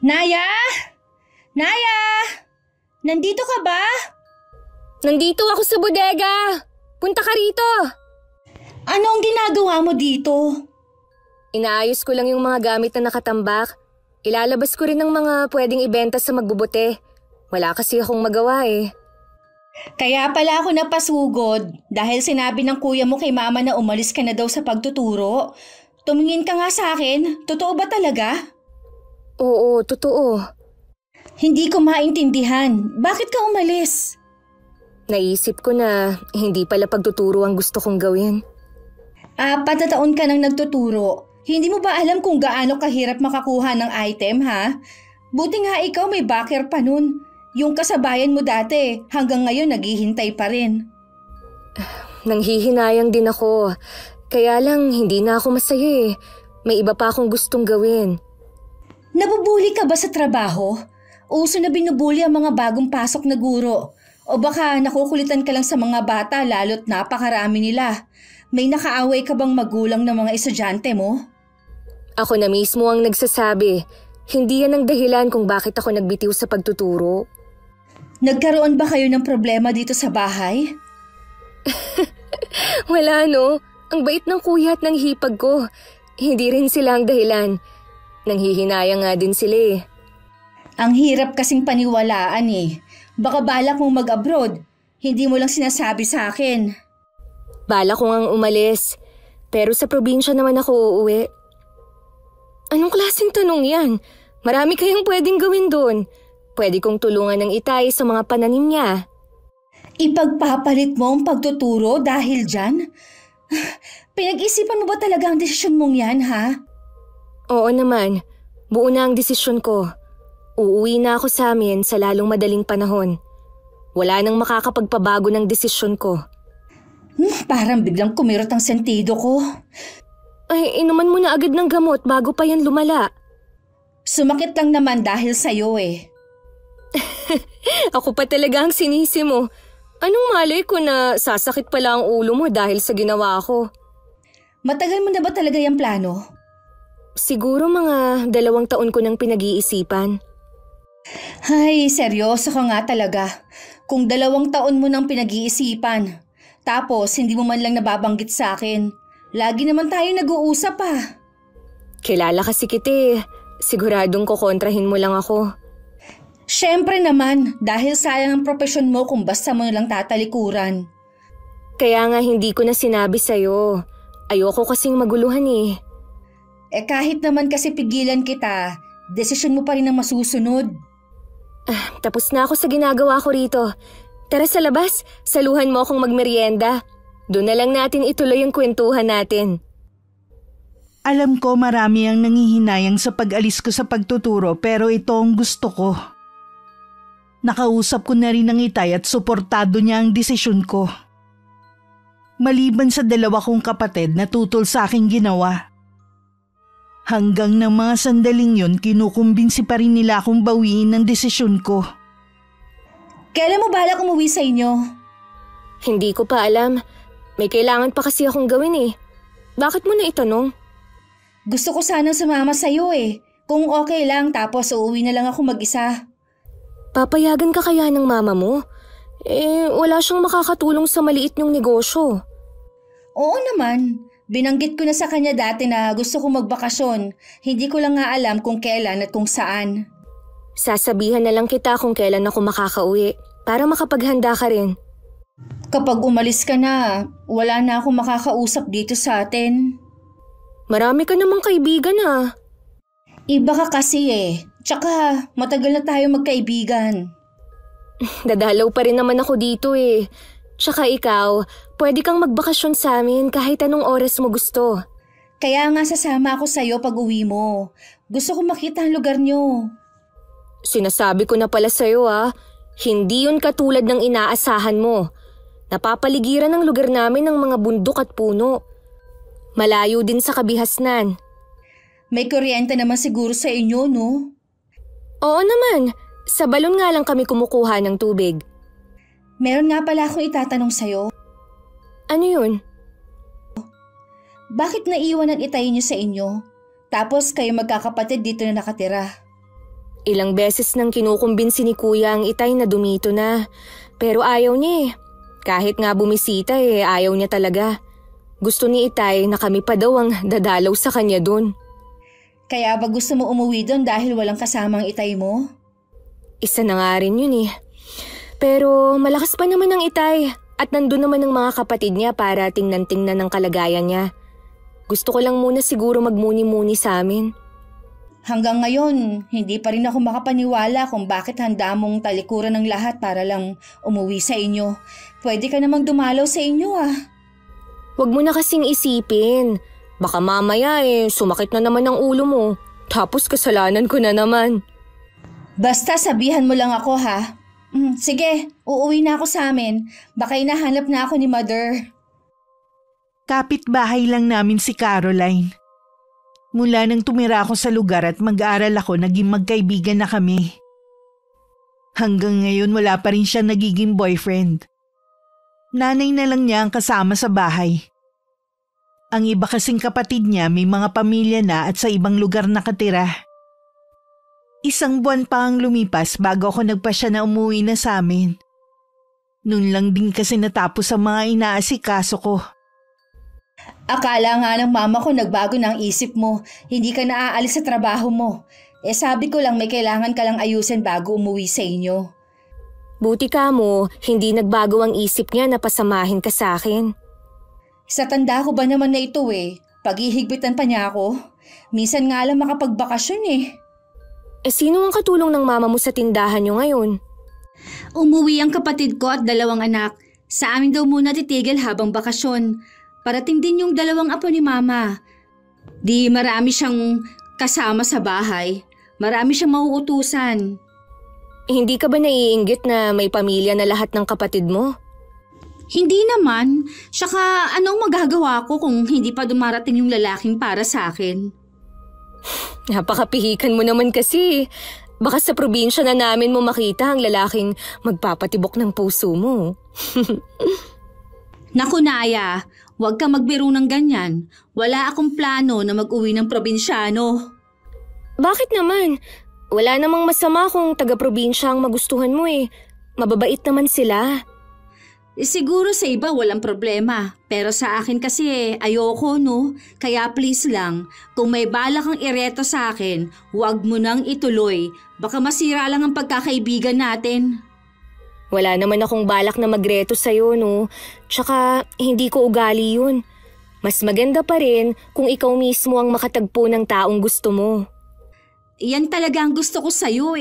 Naya? Naya? Nandito ka ba? Nandito ako sa bodega. Punta ka rito. Ano ang ginagawa mo dito? Inaayos ko lang yung mga gamit na nakatambak. Ilalabas ko rin ng mga pwedeng ibenta sa magbubute. Wala kasi akong magawa eh. Kaya pala ako napasugod dahil sinabi ng kuya mo kay mama na umalis ka na daw sa pagtuturo. Tumingin ka nga sa akin. Totoo ba talaga? Oo, totoo. Hindi ko maintindihan. Bakit ka umalis? Naisip ko na hindi pala pagtuturo ang gusto kong gawin. 4 taon ka nang nagtuturo. Hindi mo ba alam kung gaano kahirap makakuha ng item, ha? Buti nga ikaw may backer pa nun. Yung kasabayan mo dati, hanggang ngayon naghihintay pa rin. Nanghihinayang din ako. Kaya lang hindi na ako masaya eh. May iba pa akong gustong gawin. Nabubuli ka ba sa trabaho? Uso na binubuli ang mga bagong pasok na guro. O baka nakukulitan ka lang sa mga bata lalo't napakarami nila. May nakaaway ka bang magulang ng mga estudyante mo? Ako na mismo ang nagsasabi. Hindi yan ang dahilan kung bakit ako nagbitiw sa pagtuturo. Nagkaroon ba kayo ng problema dito sa bahay? Wala no. Ang bait ng kuya at ng hipag ko. Hindi rin sila ang dahilan. Nanghihinayang nga din sila eh. Ang hirap kasing paniwalaan eh. Baka balak mong mag-abroad. Hindi mo lang sinasabi sa akin. Balak ko ngang umalis. Pero sa probinsya naman ako uuwi. Anong klaseng tanong yan? Marami kayang pwedeng gawin doon. Pwede kong tulungan ng itay sa mga pananim niya. Ipagpapalit mo ang pagtuturo dahil dyan? Pinag-isipan mo ba talaga ang desisyon mong yan, ha? Oo naman. Buo na ang desisyon ko. Uuwi na ako sa amin sa lalong madaling panahon. Wala nang makakapagpabago ng desisyon ko. Parang biglang kumirot ang sentido ko. Ay, inuman mo na agad ng gamot bago pa yan lumala. Sumakit lang naman dahil sa'yo eh. Ako pa talaga ang sinisi mo. Anong malay ko na sasakit pala ang ulo mo dahil sa ginawa ko? Matagal mo na ba talaga yung plano? Siguro mga 2 taon ko nang pinag-iisipan. Ay, seryoso ka nga talaga. Kung 2 taon mo nang pinag-iisipan, tapos hindi mo man lang nababanggit sa akin, lagi naman tayo nag-uusap ah. Kilala kasi kita eh. Siguradong kukontrahin mo lang ako. Siyempre naman, dahil sayang ang propesyon mo kung basta mo lang tatalikuran. Kaya nga hindi ko na sinabi sa'yo. Ayoko kasing maguluhan eh. Kahit naman kasi pigilan kita, desisyon mo pa rin ang masusunod. Tapos na ako sa ginagawa ko rito. Tara sa labas, saluhan mo akong magmerienda. Doon na lang natin ituloy ang kwentuhan natin. Alam ko marami ang nanghihinayang sa pag-alis ko sa pagtuturo pero ito ang gusto ko. Nakausap ko na rin ang itay at suportado niya ang desisyon ko. Maliban sa 2 kong kapatid na tutol sa aking ginawa. Hanggang ng mga sandaling yun, kinukumbinsi pa rin nila akong bawiin ang desisyon ko. Kailan mo balak umuwi sa inyo? Hindi ko pa alam. May kailangan pa kasi akong gawin eh. Bakit mo na itanong? Gusto ko sanang sumama sa'yo eh. Kung okay lang tapos uuwi na lang ako mag-isa. Papayagan ka kaya ng mama mo? Wala siyang makakatulong sa maliit niyong negosyo. Oo naman. Binanggit ko na sa kanya dati na gusto kong magbakasyon. Hindi ko lang nga alam kung kailan at kung saan. Sasabihan na lang kita kung kailan ako makakauwi para makapaghanda ka rin. Kapag umalis ka na, wala na akong makakausap dito sa atin. Marami ka namang kaibigan ah. Iba ka kasi eh. Tsaka matagal na tayo magkaibigan. Dadalaw pa rin naman ako dito eh. Tsaka ikaw, pwede kang magbakasyon sa amin kahit anong oras mo gusto. Kaya nga sasama ako sa'yo pag uwi mo. Gusto ko makita ang lugar nyo. Sinasabi ko na pala sa'yo ah. Hindi yun katulad ng inaasahan mo. Napapaligiran ang lugar namin ng mga bundok at puno. Malayo din sa kabihasnan. May kuryente naman siguro sa inyo, no? Oo naman. Sa balon nga lang kami kumukuha ng tubig. Meron nga pala akong itatanong sa'yo. Ano yun? Bakit naiwan ang itay niyo sa inyo? Tapos kayo magkakapatid dito na nakatira? Ilang beses nang kinukumbinsi ni kuya ang itay na dumito na. Pero ayaw niya eh. Kahit nga bumisita ayaw niya talaga. Gusto ni itay na kami pa daw ang dadalaw sa kanya dun. Kaya ba gusto mo umuwi doon dahil walang kasamang itay mo? Isa na nga rin yun eh. Pero malakas pa naman ang itay at nandun naman ang mga kapatid niya para tingnan-tingnan ang kalagayan niya. Gusto ko lang muna siguro magmuni-muni sa amin. Hanggang ngayon, hindi pa rin ako makapaniwala kung bakit handa mong talikuran ng lahat para lang umuwi sa inyo. Pwede ka namang dumalaw sa inyo Huwag mo na kasing isipin. Baka mamaya sumakit na naman ang ulo mo. Tapos kasalanan ko na naman. Basta sabihan mo lang ako Sige, uuwi na ako sa amin. Baka hinahanap na ako ni Mother. Kapit-bahay lang namin si Caroline. Mula nang tumira ako sa lugar at mag-aral ako, naging magkaibigan na kami. Hanggang ngayon wala pa rin siya nagiging boyfriend. Nanay na lang niya ang kasama sa bahay. Ang iba kasing kapatid niya may mga pamilya na at sa ibang lugar nakatira. Isang buwan pa ang lumipas bago ako nagpasya na umuwi na sa amin. Noon lang din kasi natapos ang mga inaasikaso ko. Akala nga ng mama ko nagbago na ang isip mo. Hindi ka naaalis sa trabaho mo. Sabi ko lang may kailangan ka lang ayusin bago umuwi sa inyo. Buti ka mo, hindi nagbago ang isip niya na pasamahin ka sa akin. Sa tanda ko ba naman na ito paghihigpitan pa niya ako. Minsan nga lang makapagbakasyon Sino ang katulong ng mama mo sa tindahan niyo ngayon? Umuwi ang kapatid ko at 2 anak. Sa amin daw muna titigil habang bakasyon. Parating din yung 2 apo ni mama. Di marami siyang kasama sa bahay. Marami siyang mauutusan. Hindi ka ba naiinggit na may pamilya na lahat ng kapatid mo? Hindi naman. Saka anong magagawa ko kung hindi pa dumarating yung lalaking para sa akin? Napakapihikan mo naman kasi. Baka sa probinsya na namin mo makita ang lalaking magpapatibok ng puso mo. Naku Naya, huwag ka magbiro ng ganyan. Wala akong plano na mag-uwi ng probinsyano. Bakit naman? Wala namang masama kung taga-probinsya ang magustuhan mo Mababait naman sila. Siguro sa iba walang problema. Pero sa akin kasi ayoko Kaya please lang, kung may balak kang ireto sa akin, huwag mo nang ituloy. Baka masira lang ang pagkakaibigan natin. Wala naman akong balak na magreto sa'yo Tsaka hindi ko ugali yun. Mas maganda pa rin kung ikaw mismo ang makatagpo ng taong gusto mo. Yan talaga ang gusto ko sa'yo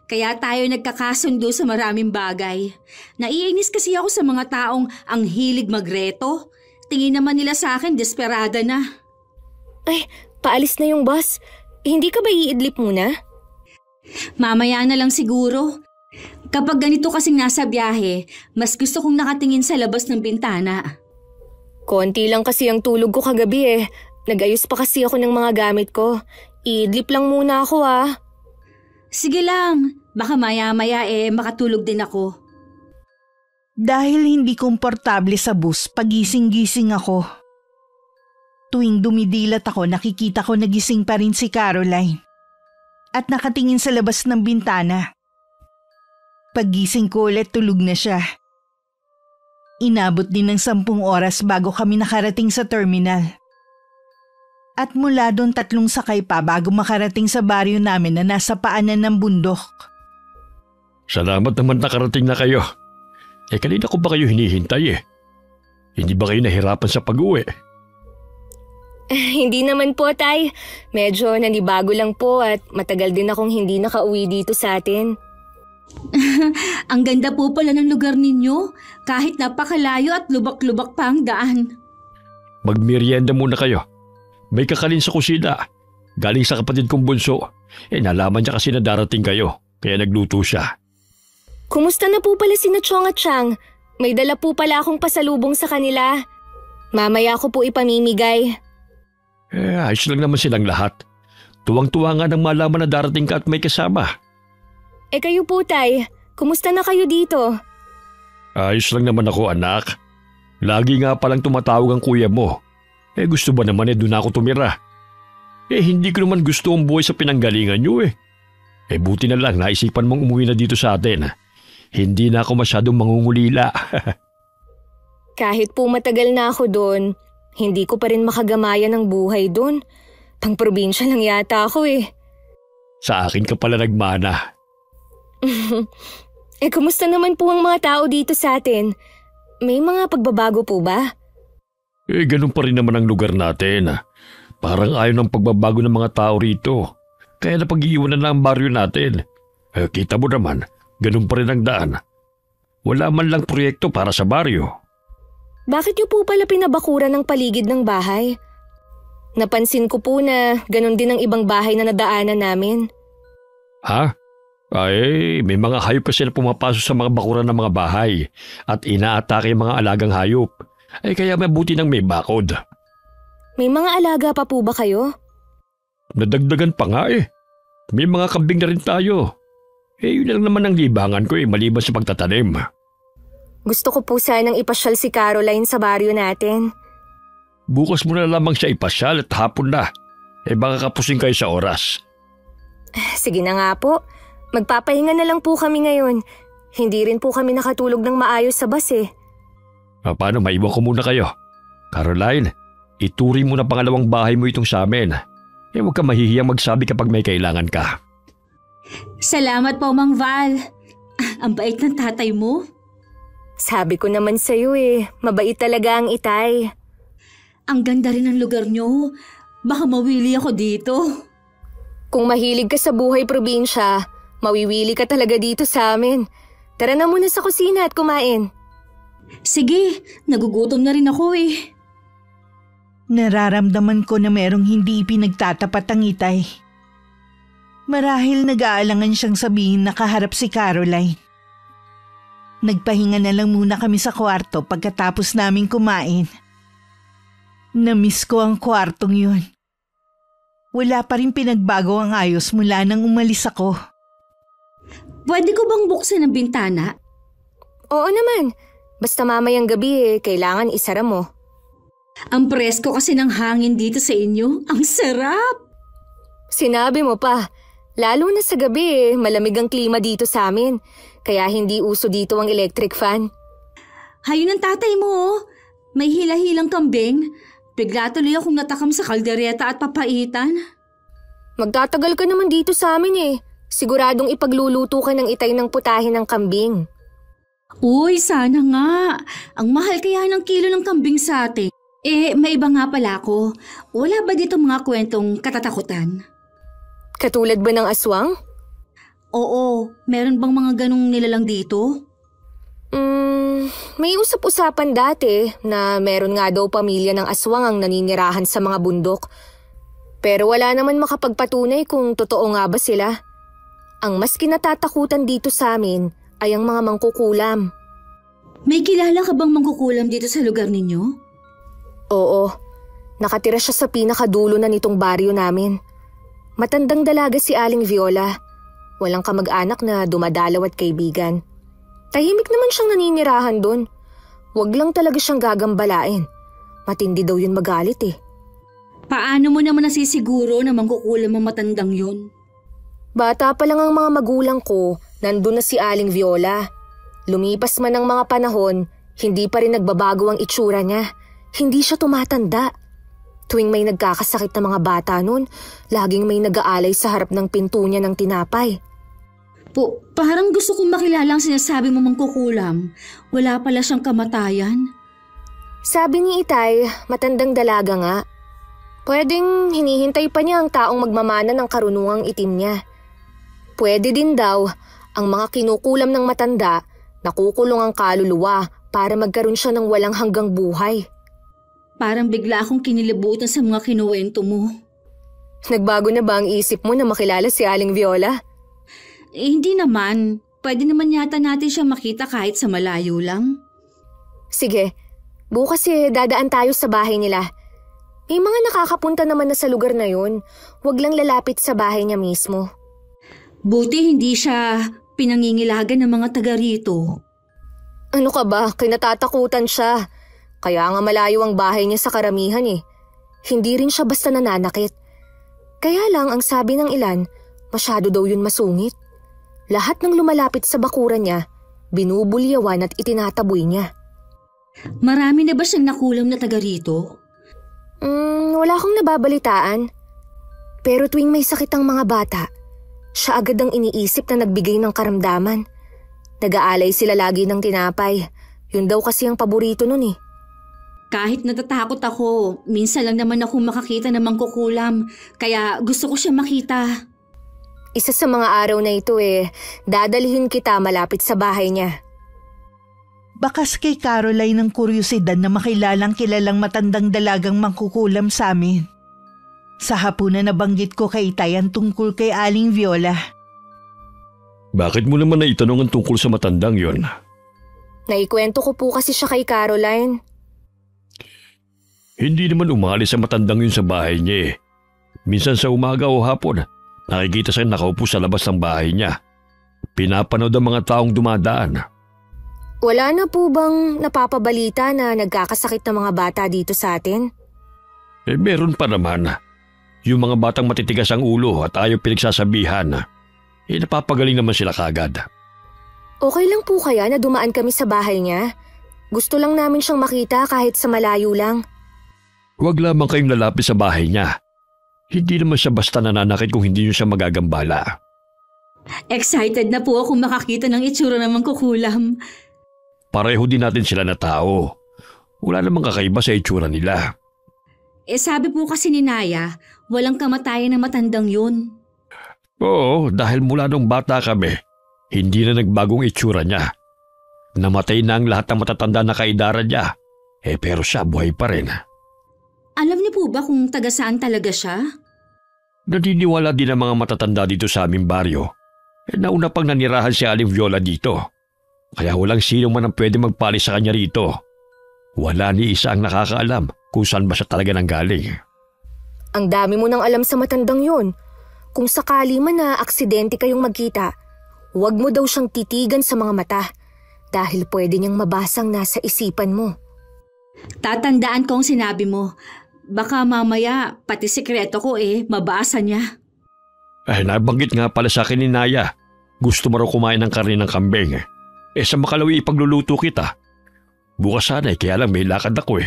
Kaya tayo nagkakasundo sa maraming bagay. Naiinis kasi ako sa mga taong ang hilig magreto. Tingin naman nila sa akin desperada na. Ay, paalis na yung bus. Hindi ka ba iidlip muna? Mamaya na lang siguro. Kapag ganito kasing nasa biyahe, mas gusto kong nakatingin sa labas ng bintana. Konti lang kasi ang tulog ko kagabi Nagayos pa kasi ako ng mga gamit ko. Iidlip lang muna ako Sige lang, baka maya-maya makatulog din ako. Dahil hindi komportable sa bus, pagising-gising ako. Tuwing dumidilat ako, nakikita ko nagising pa rin si Caroline. At nakatingin sa labas ng bintana. Paggising ko ulit, tulog na siya. Inabot din ng 10 oras bago kami nakarating sa terminal. At mula doon 3 sakay pa bago makarating sa baryo namin na nasa paanan ng bundok. Salamat naman nakarating na kayo. Kanina ko ba kayo hinihintay Hindi ba kayo nahirapan sa pag-uwi? Hindi naman po, Tay. Medyo nanibago lang po at matagal din akong hindi nakauwi dito sa atin. Ang ganda po pala ng lugar ninyo. Kahit napakalayo at lubak-lubak pa ang daan. Magmerienda muna kayo. May kakalin sa kusina. Galing sa kapatid kong bunso. Nalaman niya kasi na darating kayo. Kaya nagluto siya. Kumusta na po pala sina Chong at Chang? May dala po pala akong pasalubong sa kanila. Mamaya ko po ipamimigay. Ayos lang naman silang lahat. Tuwang-tuwa nga nang malaman na darating ka at may kasama. Kayo po, Tay. Kumusta na kayo dito? Ayos lang naman ako, anak. Lagi nga palang tumatawag ang kuya mo. Gusto ba naman doon ako tumira? Hindi ko naman gusto ang buhay sa pinanggalingan niyo Buti na lang naisipan mong umuwi na dito sa atin. Hindi na ako masyadong mangungulila. Kahit po matagal na ako doon, hindi ko pa rin makagamaya ng buhay doon. Pang-probinsya lang yata ako eh. Sa akin ka pala nagmana. Kumusta naman po ang mga tao dito sa atin? May mga pagbabago po ba? Ganun pa rin naman ang lugar natin. Parang ayaw ng pagbabago ng mga tao rito. Kaya napag-iiwanan na ang baryo natin. Kita mo naman, ganun pa rin ang daan. Wala man lang proyekto para sa baryo. Bakit niyo po pala pinabakuran ng paligid ng bahay? Napansin ko po na ganun din ang ibang bahay na nadaanan namin. Ha? May mga hayop kasi na pumapasok sa mga bakuran ng mga bahay at inaatake yung mga alagang hayop. Kaya mabuti nang may bakod. May mga alaga pa po ba kayo? Nadagdagan pa nga eh. May mga kambing na rin tayo. Yun lang naman ang libangan ko maliban sa pagtatanim. Gusto ko po sanang ipasyal si Caroline sa baryo natin. Bukas mo na lamang siya ipasyal at hapon na. Baka kapusing kayo sa oras. Sige na nga po. Magpapahinga na lang po kami ngayon. Hindi rin po kami nakatulog ng maayos sa bus eh. Paano, maiwan ko muna kayo. Caroline, ituring mo na pangalawang bahay mo itong sa amin. Huwag ka mahihiyang magsabi kapag may kailangan ka. Salamat po, Mang Val. Ang bait ng tatay mo. Sabi ko naman sa'yo mabait talaga ang Itay. Ang ganda rin ng lugar nyo. Baka mawili ako dito. Kung mahilig ka sa buhay probinsya, mawiwili ka talaga dito sa amin. Tara na muna sa kusina at kumain. Sige, nagugutom na rin ako eh. Nararamdaman ko na merong hindi pinagtatapat ang Itay. Marahil nag-aalangan siyang sabihin na kaharap si Caroline. Nagpahinga na lang muna kami sa kwarto pagkatapos naming kumain. Namiss ko ang kwartong yun. Wala pa rin pinagbago ang ayos mula nang umalis ako. Pwede ko bang buksan ang bintana? Oo naman. Basta mamayang gabi kailangan isara mo. Ang presko kasi ng hangin dito sa inyo. Ang sarap! Sinabi mo pa. Lalo na sa gabi malamig ang klima dito sa amin. Kaya hindi uso dito ang electric fan. Hayun ang tatay mo. May hila-hilang kambing. Bigla tuloy akong natakam sa kaldereta at papaitan. Magtatagal ka naman dito sa amin Siguradong ipagluluto ka ng Itay ng putahe ng kambing. Uy, sana nga. Ang mahal kaya ng kilo ng kambing sa atin. May iba nga pala ako. Wala ba dito mga kwentong katatakutan? Katulad ba ng aswang? Oo, meron bang mga ganong nilalang dito? May usap-usapan dati na meron nga daw pamilya ng aswang ang naninirahan sa mga bundok. Pero wala naman makapagpatunay kung totoo nga ba sila. Ang mas kinatatakutan dito sa amin ay ang mga mangkukulam. May kilala ka bang mangkukulam dito sa lugar ninyo? Oo, nakatira siya sa pinakadulo na nitong baryo namin. Matandang dalaga si Aling Viola. Walang kamag-anak na dumadalaw at kaibigan. Tahimik naman siyang naninirahan doon. Huwag lang talaga siyang gagambalain. Matindi daw yun magalit Paano mo naman nasisiguro na mangkukulam ang matandang yun? Bata pa lang ang mga magulang ko, nandun na si Aling Viola. Lumipas man ang mga panahon, hindi pa rin nagbabago ang itsura niya. Hindi siya tumatanda. Tuwing may nagkakasakit na mga bata nun, laging may nag-aalay sa harap ng pinto niya ng tinapay. Parang gusto kong makilala ang sinasabi mo mangkukulam. Wala pala siyang kamatayan. Sabi ni Itay, matandang dalaga nga. Pwedeng hinihintay pa niya ang taong magmamana ng karunungang itim niya. Pwede din daw, ang mga kinukulam ng matanda, nakukulong ang kaluluwa para magkaroon siya ng walang hanggang buhay. Parang bigla akong kinilabutan sa mga kinuwento mo. Nagbago na ba ang isip mo na makilala si Aling Viola? Hindi naman. Pwede naman yata natin siya makita kahit sa malayo lang. Sige, bukas dadaan tayo sa bahay nila. May mga nakakapunta naman na sa lugar na yun. Huwag lang lalapit sa bahay niya mismo. Buti hindi siya pinangingilagan ng mga taga rito. Ano ka ba? Kinatatakutan siya. Kaya nga malayo ang bahay niya sa karamihan Hindi rin siya basta nananakit. Kaya lang ang sabi ng ilan, Masyado daw yun masungit. Lahat ng lumalapit sa bakuran niya, binubulyawan at itinataboy niya. Marami na ba siyang nakulam na taga rito? Wala akong nababalitaan. Pero tuwing may sakit ang mga bata, siya agad ang iniisip na nagbigay ng karamdaman. Nag-aalay sila lagi ng tinapay. Yun daw kasi ang paborito nun eh. Kahit natatakot ako, minsan lang naman ako makakita ng mangkukulam, kaya gusto ko siya makita. Isa sa mga araw na ito dadalhin kita malapit sa bahay niya. Bakas kay Caroline ng kuryosidad na makilalang kilalang matandang dalagang mangkukulam sa amin. Sa hapunan nabanggit ko kay Itay ang tungkol kay Aling Viola. Bakit mo naman naitanong ang tungkol sa matandang yon? Naikwento ko po kasi siya kay Caroline. Hindi naman umalis sa matandang yun sa bahay niya eh. Minsan sa umaga o hapon, nakikita siya nakaupo sa labas ng bahay niya. Pinapanood ang mga taong dumadaan. Wala na po bang napapabalita na nagkakasakit na mga bata dito sa atin? Meron pa naman. Yung mga batang matitigas ang ulo at ayaw pinagsasabihan. Napapagaling naman sila kagad. Okay lang po kaya na dumaan kami sa bahay niya? Gusto lang namin siyang makita kahit sa malayo lang. Huwag lamang kayong lalapit sa bahay niya. Hindi naman siya basta nananakit kung hindi niyo siya magagambala. Excited na po akong makakita ng itsura ng mangkukulam. Pareho din natin sila na tao. Wala namang kakaiba sa itsura nila. Sabi po kasi ni Naya, walang kamatayan ng matandang yun. Oo, dahil mula nung bata kami, hindi na nagbagong itsura niya. Namatay na ang lahat ng matatanda na kaedara niya. Pero siya buhay pa rin. Alam niyo po ba kung taga saan talaga siya? Naniniwala din ang mga matatanda dito sa aming baryo. Nauna pang nanirahan si Aling Viola dito. Kaya walang sino man ang pwede magpali sa kanya rito. Wala ni isa ang nakakaalam kung saan ba siya talaga nanggaling. Ang dami mo nang alam sa matandang yun. Kung sakali man na aksidente kayong magkita, huwag mo daw siyang titigan sa mga mata dahil pwede niyang mabasang nasa isipan mo. Tatandaan ko ang sinabi mo. Baka mamaya pati sikreto ko mabasa niya. Nabanggit nga pala sa akin ni Naya. Gusto mo raw kumain ng karne ng kambing. Sa Makalawi ipagluluto kita. Bukas sana kaya lang may lakad ako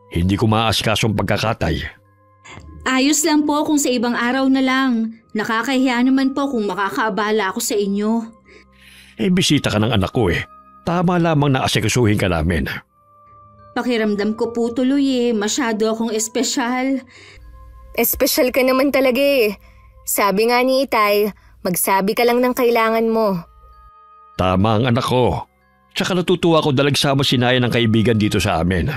Hindi ko maaasikaso ang pagkakatay. Ayos lang po kung sa ibang araw na lang. Nakakahiya naman po kung makakaabala ako sa inyo. Bisita ka ng anak ko Tama lamang na asikasuhin ka namin. Pakiramdam ko po tuloy masyado akong espesyal. Espesyal ka naman talaga Sabi nga ni Itay, magsabi ka lang ng kailangan mo. Tama ang anak ko. Tsaka natutuwa ko dahil sama si Naya ng kaibigan dito sa amin.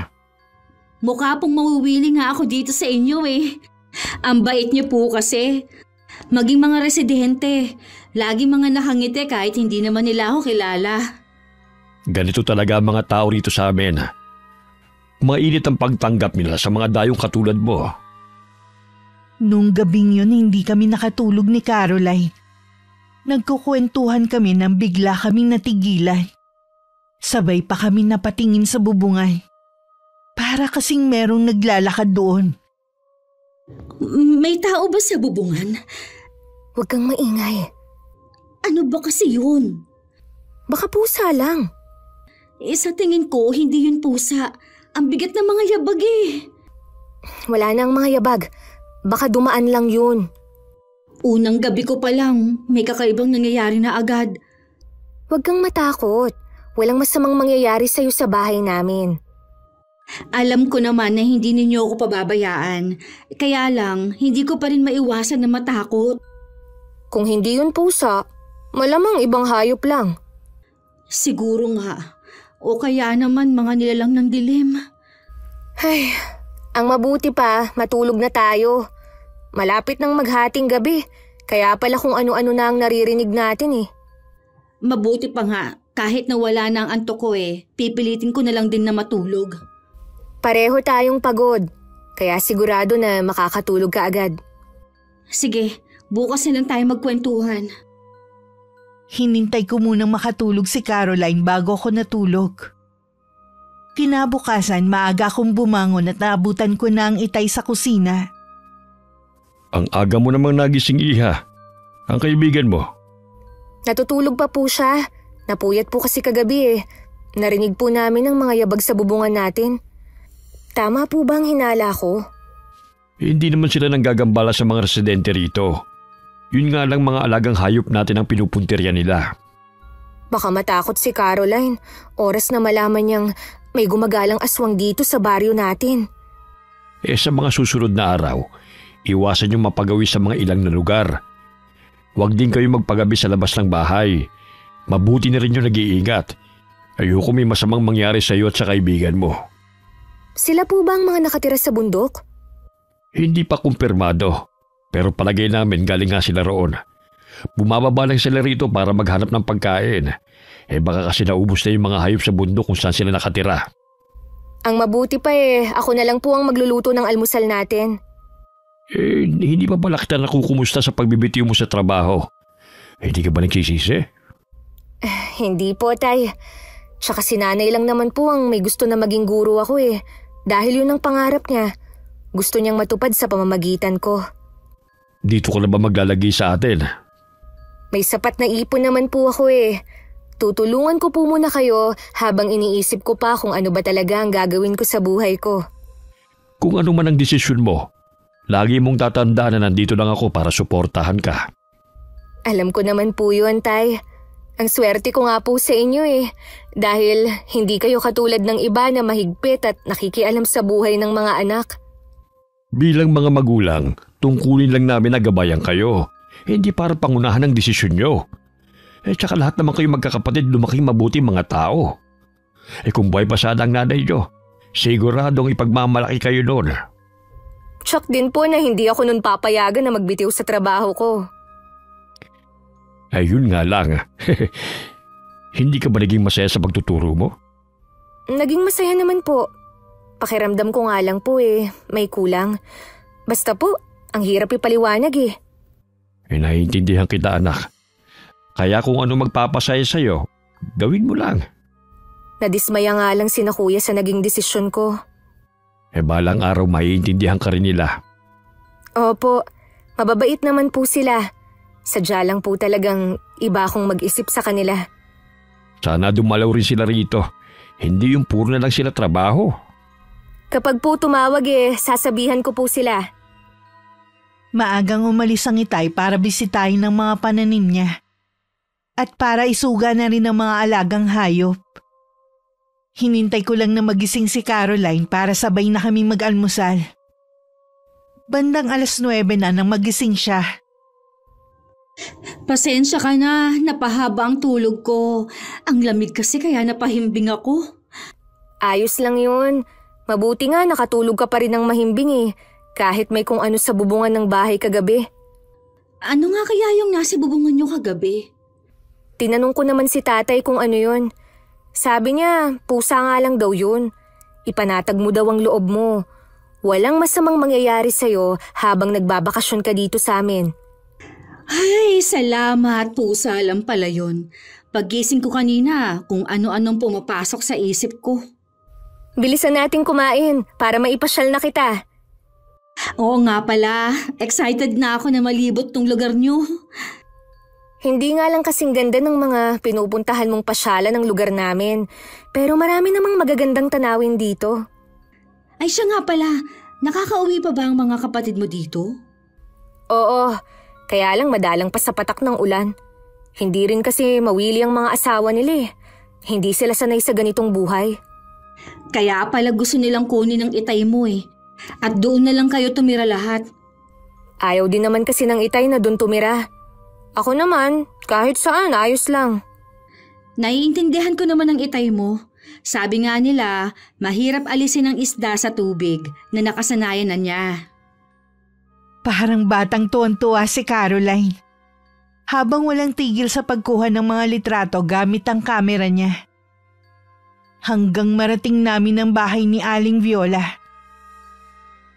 Mukha pong mawiwili nga ako dito sa inyo Ang bait niyo po kasi. Maging mga residente, lagi mga nakangiti kahit hindi naman nila ako kilala. Ganito talaga ang mga tao rito sa amin. Mainit ang pagtanggap nila sa mga dayong katulad mo. Nung gabing yun hindi kami nakatulog ni Caroline. Nagkukwentuhan kami nang bigla kaming natigilan. Sabay pa kami napatingin sa bubungay. Para kasing merong naglalakad doon. May tao ba sa bubungan? Huwag kang maingay. Ano ba kasi yun? Baka pusa lang. Sa tingin ko, hindi yun pusa. Ang bigat ng mga yabag Wala nang mga yabag. Baka dumaan lang yun. Unang gabi ko pa lang, may kakaibang nangyayari na agad. Huwag kang matakot. Walang masamang mangyayari sa'yo sa bahay namin. Alam ko naman na hindi ninyo ako pababayaan. Kaya lang, hindi ko pa rin maiwasan na matakot. Kung hindi yun pusa, malamang ibang hayop lang. Siguro nga. O kaya naman mga nilalang ng dilim. Ay, ang mabuti pa, matulog na tayo. Malapit nang maghating gabi, kaya pala kung ano-ano na ang naririnig natin Mabuti pa nga, kahit na wala na ang antok ko pipilitin ko na lang din na matulog. Pareho tayong pagod, kaya sigurado na makakatulog ka agad. Sige, bukas na lang tayo magkwentuhan. Hinintay ko munang makatulog si Caroline bago ako natulog. Kinabukasan maaga akong bumangon at naabutan ko na ang Itay sa kusina. Ang aga mo namang nagising, Iha. Ang kaibigan mo? Natutulog pa po siya. Napuyat po kasi kagabi eh. Narinig po namin ang mga yabag sa bubungan natin. Tama po ba ang hinala ko? Hindi naman sila nanggagambala sa mga residente rito. Yun nga lang mga alagang hayop natin ang pinupuntirya nila. Baka matakot si Caroline. Oras na malaman niyang may gumagalang aswang dito sa baryo natin. Sa mga susunod na araw, iwasan niyong mapagawi sa mga ilang na lugar. Huwag din kayo magpagabi sa labas ng bahay. Mabuti na rin yung nag-iingat. Ayoko may masamang mangyari sa iyo at sa kaibigan mo. Sila po ba ang mga nakatira sa bundok? Hindi pa kumpirmado, pero palagay namin galing nga sila roon. Bumababa lang sila rito para maghanap ng pagkain. Baka kasi naubos na yung mga hayop sa bundok kung saan sila nakatira. Ang mabuti pa ako na lang po ang magluluto ng almusal natin. Hindi pa pala kita nakukumusta sa pagbibitiw mo sa trabaho. Hindi ka ba nagsisisi? Hindi po, Tay. Tsaka si nanay lang naman po ang may gusto na maging guro ako Dahil yun ang pangarap niya. Gusto niyang matupad sa pamamagitan ko. Dito ka na ba maglalagay sa atin? May sapat na ipon naman po ako Tutulungan ko po muna kayo habang iniisip ko pa kung ano ba talaga ang gagawin ko sa buhay ko. Kung ano man ang desisyon mo, lagi mong tatandaan na nandito lang ako para suportahan ka. Alam ko naman po yun, Tay. Ang swerte ko nga po sa inyo dahil hindi kayo katulad ng iba na mahigpit at nakikialam sa buhay ng mga anak. Bilang mga magulang, tungkulin lang namin na gabayan kayo. Hindi para pangunahan ang desisyon nyo. Tsaka lahat naman kayo magkakapatid lumaking mabuti mga tao. Kung buhay pa sana ang nanay nyo, siguradong ipagmamalaki kayo noon. Tsak din po na hindi ako nun papayagan na magbitiw sa trabaho ko. Ayun nga lang. Hindi ka ba naging masaya sa pagtuturo mo? Naging masaya naman po. Pakiramdam ko nga lang po may kulang. Basta po, ang hirap ipaliwanag Naiintindihan kita, anak. Kaya kung ano magpapasaya sa'yo, gawin mo lang. Nadismaya nga lang sina kuya sa naging desisyon ko. Balang araw maiintindihan ka rin nila. Opo, mababait naman po sila. Sadya lang po talagang iba akong mag-isip sa kanila. Sana dumalaw rin sila rito. Hindi yung puro na lang sila trabaho. Kapag po tumawag sasabihan ko po sila. Maagang umalis ang Itay para bisitahin ang mga pananim niya. At para isuga na rin ang mga alagang hayop. Hinintay ko lang na magising si Caroline para sabay na kami mag-almusal. Bandang 9:00 na nang magising siya. Pasensya ka na, napahaba ang tulog ko. Ang lamig kasi kaya napahimbing ako. Ayos lang yun. Mabuti nga nakatulog ka pa rin ng mahimbing kahit may kung ano sa bubungan ng bahay kagabi. Ano nga kaya yung nasa bubungan niyo kagabi? Tinanong ko naman si tatay kung ano yun. Sabi niya, pusa nga lang daw yun. Ipanatag mo daw ang loob mo. Walang masamang mangyayari sa'yo habang nagbabakasyon ka dito sa amin. Ay, salamat. Pusa lang pala yun. Paggising ko kanina, kung ano-anong pumapasok sa isip ko. Bilisan nating kumain para maipasyal na kita. Oo nga pala. Excited na ako na malibot tong lugar niyo. Hindi nga lang kasing ganda ng mga pinupuntahan mong pasyalan ng lugar namin. Pero marami namang magagandang tanawin dito. Ay siya nga pala, nakakauwi pa ba ang mga kapatid mo dito? Oo, kaya lang madalang pa sa patak ng ulan. Hindi rin kasi mawili ang mga asawa nila Hindi sila sanay sa ganitong buhay. Kaya pala gusto nilang kunin ang Itay mo At doon na lang kayo tumira lahat. Ayaw din naman kasi ng Itay na doon tumira. Ako naman, kahit saan, ayos lang. Naiintindihan ko naman ang Itay mo. Sabi nga nila, mahirap alisin ang isda sa tubig na nakasanayan na niya. Parang batang tuwan-tuwa si Caroline. Habang walang tigil sa pagkuha ng mga litrato gamit ang kamera niya. Hanggang marating namin ang bahay ni Aling Viola.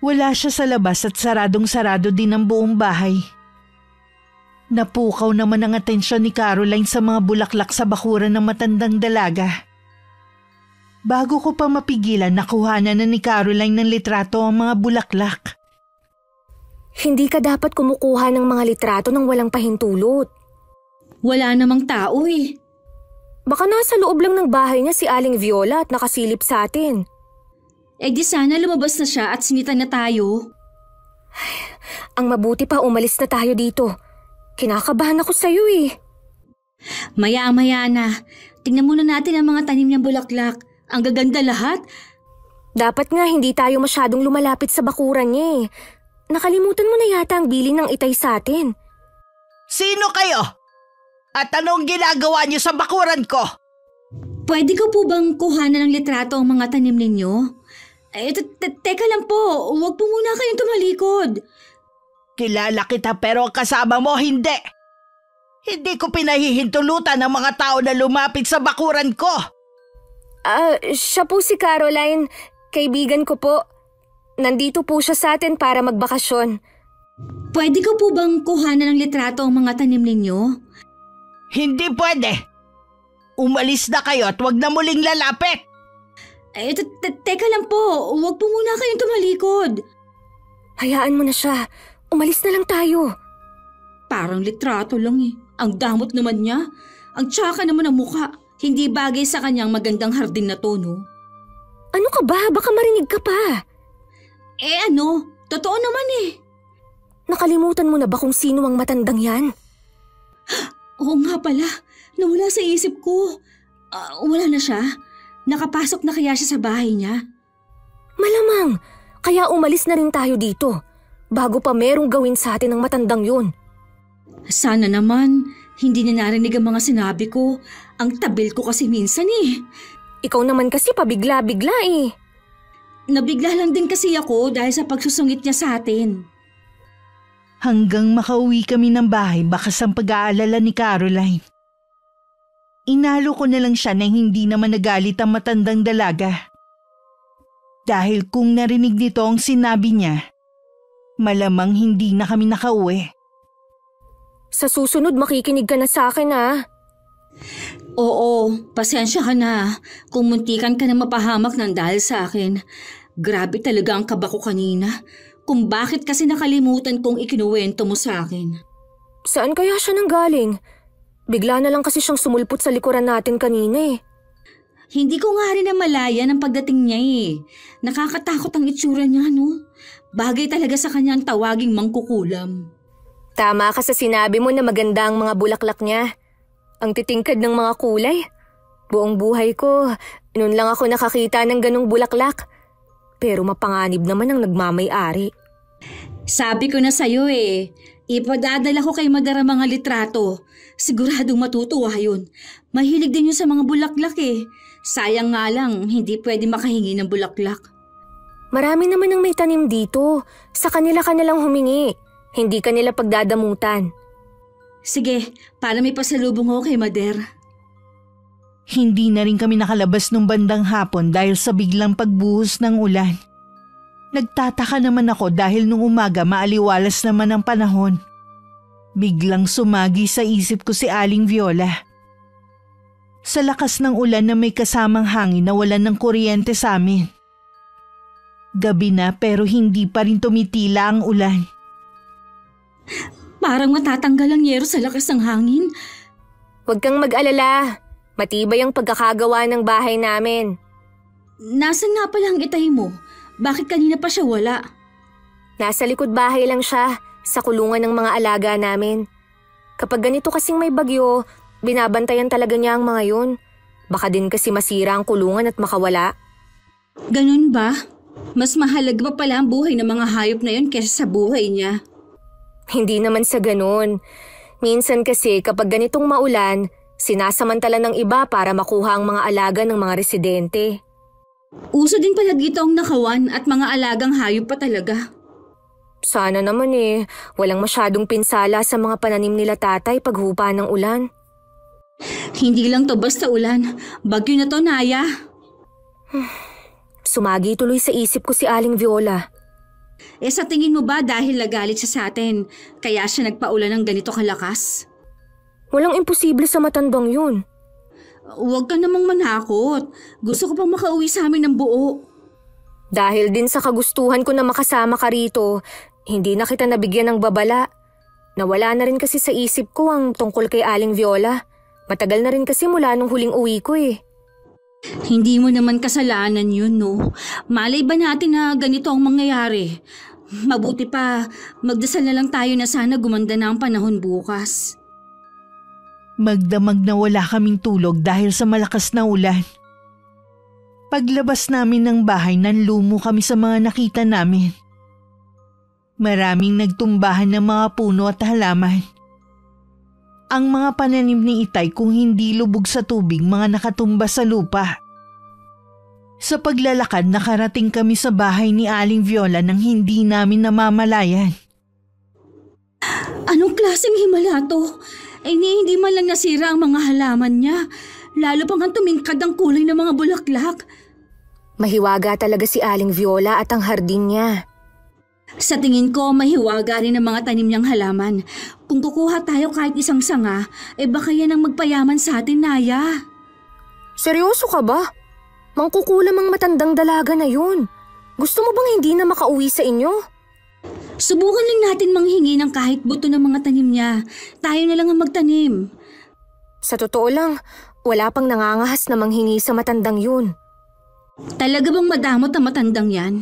Wala siya sa labas at saradong-sarado din ang buong bahay. Napukaw naman ang atensyon ni Caroline sa mga bulaklak sa bakuran ng matandang dalaga. Bago ko pa mapigilan, nakuhanan na ni Caroline ng litrato ang mga bulaklak. Hindi ka dapat kumukuha ng mga litrato ng walang pahintulot. Wala namang tao eh. Baka nasa loob lang ng bahay niya si Aling Viola at nakasilip sa atin. Eh di sana lumabas na siya at sinitan na tayo. Ang mabuti pa umalis na tayo dito. Kinakabahan ako sa'yo eh. Maya-maya na. Tingnan muna natin ang mga tanim niyang bulaklak. Ang gaganda lahat. Dapat nga hindi tayo masyadong lumalapit sa bakuran niya eh. Nakalimutan mo na yata ang bilin ng itay sa atin. Sino kayo? At anong ginagawa niyo sa bakuran ko? Pwede ko po bang kuhanan ng litrato ang mga tanim ninyo? Teka lang po, huwag po muna kayong tumalikod. Kilala kita pero kasama mo hindi. Hindi ko pinahihintulutan ang mga tao na lumapit sa bakuran ko. Siya po si Caroline. Kaibigan ko po. Nandito po siya sa atin para magbakasyon. Pwede ko po bang kuhanan ng litrato ang mga tanim ninyo? Hindi pwede. Umalis na kayo at wag na muling lalapit. Teka lang po, huwag po muna kayong tumalikod. Hayaan mo na siya. Umalis na lang tayo. Parang litrato lang eh. Ang damot naman niya. Ang tsaka naman ang mukha. Hindi bagay sa kanyang magandang hardin na tono. Ano ka ba? Baka marinig ka pa. Totoo naman eh. Nakalimutan mo na ba kung sino ang matandang yan? Oo nga pala, nawala sa isip ko. Wala na siya? Nakapasok na kaya siya sa bahay niya? Malamang, kaya umalis na rin tayo dito. Bago pa merong gawin sa atin ng matandang yun. Sana naman, hindi niya narinig ang mga sinabi ko. Ang tabil ko kasi minsan eh. Ikaw naman kasi pabigla-bigla eh. Nabigla lang din kasi ako dahil sa pagsusungit niya sa atin. Hanggang makauwi kami ng bahay bakas ang pag-aalala ni Caroline. Inalo ko na lang siya na hindi naman nagalit ang matandang dalaga. Dahil kung narinig nito ang sinabi niya, malamang hindi na kami nakauwi. Sa susunod makikinig ka na sa akin ah. Oo, pasensya ka na kung muntikan ka na mapahamak ng dahil sa akin. Grabe talaga ang kaba ko kanina. Kung bakit kasi nakalimutan kong ikinuwento mo sa akin. Saan kaya siya nanggaling? Bigla na lang kasi siyang sumulpot sa likuran natin kanina eh. Hindi ko nga rin namalayan ang pagdating niya eh. Nakakatakot ang itsura niya, no? Bagay talaga sa kanya ang tawaging mangkukulam. Tama ka sa sinabi mo na maganda ang mga bulaklak niya. Ang titingkad ng mga kulay. Buong buhay ko, noon lang ako nakakita ng ganong bulaklak. Pero mapanganib naman ang nagmamay-ari. Sabi ko na sa'yo eh, ipadadala ko kay Madara mga litrato. Siguradong matutuwa yun. Mahilig din yun sa mga bulaklak eh. Sayang nga lang, hindi pwede makahingi ng bulaklak. Marami naman ang may tanim dito. Sa kanila ka nalang humingi. Hindi ka nila pagdadamutan. Sige, para may pasalubong ako kay Mader. Hindi na rin kami nakalabas nung bandang hapon dahil sa biglang pagbuhos ng ulan. Nagtataka naman ako dahil nung umaga maaliwalas naman ang panahon. Biglang sumagi sa isip ko si Aling Viola. Sa lakas ng ulan na may kasamang hangin nawalan ng kuryente sa amin. Gabi na pero hindi pa rin tumitila ang ulan. Parang matatanggal ang yero sa lakas ng hangin. Huwag kang mag-alala. Matibay ang pagkakagawa ng bahay namin. Nasaan nga pala ang itay mo? Bakit kanina pa siya wala? Nasa likod bahay lang siya, sa kulungan ng mga alaga namin. Kapag ganito kasing may bagyo, binabantayan talaga niya ang mga yun. Baka din kasi masira ang kulungan at makawala. Ganun ba? Mas mahalaga pa pala ang buhay ng mga hayop na yun kaysa sa buhay niya. Hindi naman sa ganun. Minsan kasi kapag ganitong maulan, sinasamantala ng iba para makuha ang mga alaga ng mga residente. Uso din pala dito ang nakawan at mga alagang hayop pa talaga. Sana naman eh, walang masyadong pinsala sa mga pananim nila tatay paghupa ng ulan. Hindi lang to basta ulan. Bagyo na to, Naya. Sumagi tuloy sa isip ko si Aling Viola. Sa tingin mo ba dahil nagalit siya sa atin, kaya siya nagpaulan ng ganito kalakas? Walang imposible sa matandang yun. Huwag ka namang manakot. Gusto ko pang makauwi sa amin ng buo. Dahil din sa kagustuhan ko na makasama ka rito, Hindi na kita nabigyan ng babala. Nawala na rin kasi sa isip ko ang tungkol kay Aling Viola. Matagal na rin kasi mula nung huling uwi ko eh. Hindi mo naman kasalanan yun, no? Malay ba natin na ganito ang mangyayari? Mabuti pa, magdasal na lang tayo na sana gumanda na ang panahon bukas. Magdamag na wala kaming tulog dahil sa malakas na ulan. Paglabas namin ng bahay, nanlumo kami sa mga nakita namin. Maraming nagtumbahan ng mga puno at halaman. Ang mga pananim ni Itay kung hindi lubog sa tubig, mga nakatumba sa lupa. Sa paglalakad, nakarating kami sa bahay ni Aling Viola nang hindi namin namamalayan. Anong klaseng himala to? Hindi man lang nasira ang mga halaman niya. Lalo pang ang tumingkad ang kulay ng mga bulaklak. Mahiwaga talaga si Aling Viola at ang hardin niya. Sa tingin ko, mahiwaga rin ang mga tanim niyang halaman. Kung kukuha tayo kahit isang sanga, baka yan ang magpayaman sa atin, Naya. Seryoso ka ba? Mangkukulam ang matandang dalaga na yun. Gusto mo bang hindi na makauwi sa inyo? Subukan lang natin manghingi ng kahit buto ng mga tanim niya. Tayo na lang ang magtanim. Sa totoo lang, wala pang nangangahas na manghingi sa matandang yun. Talaga bang madamot ang matandang yan?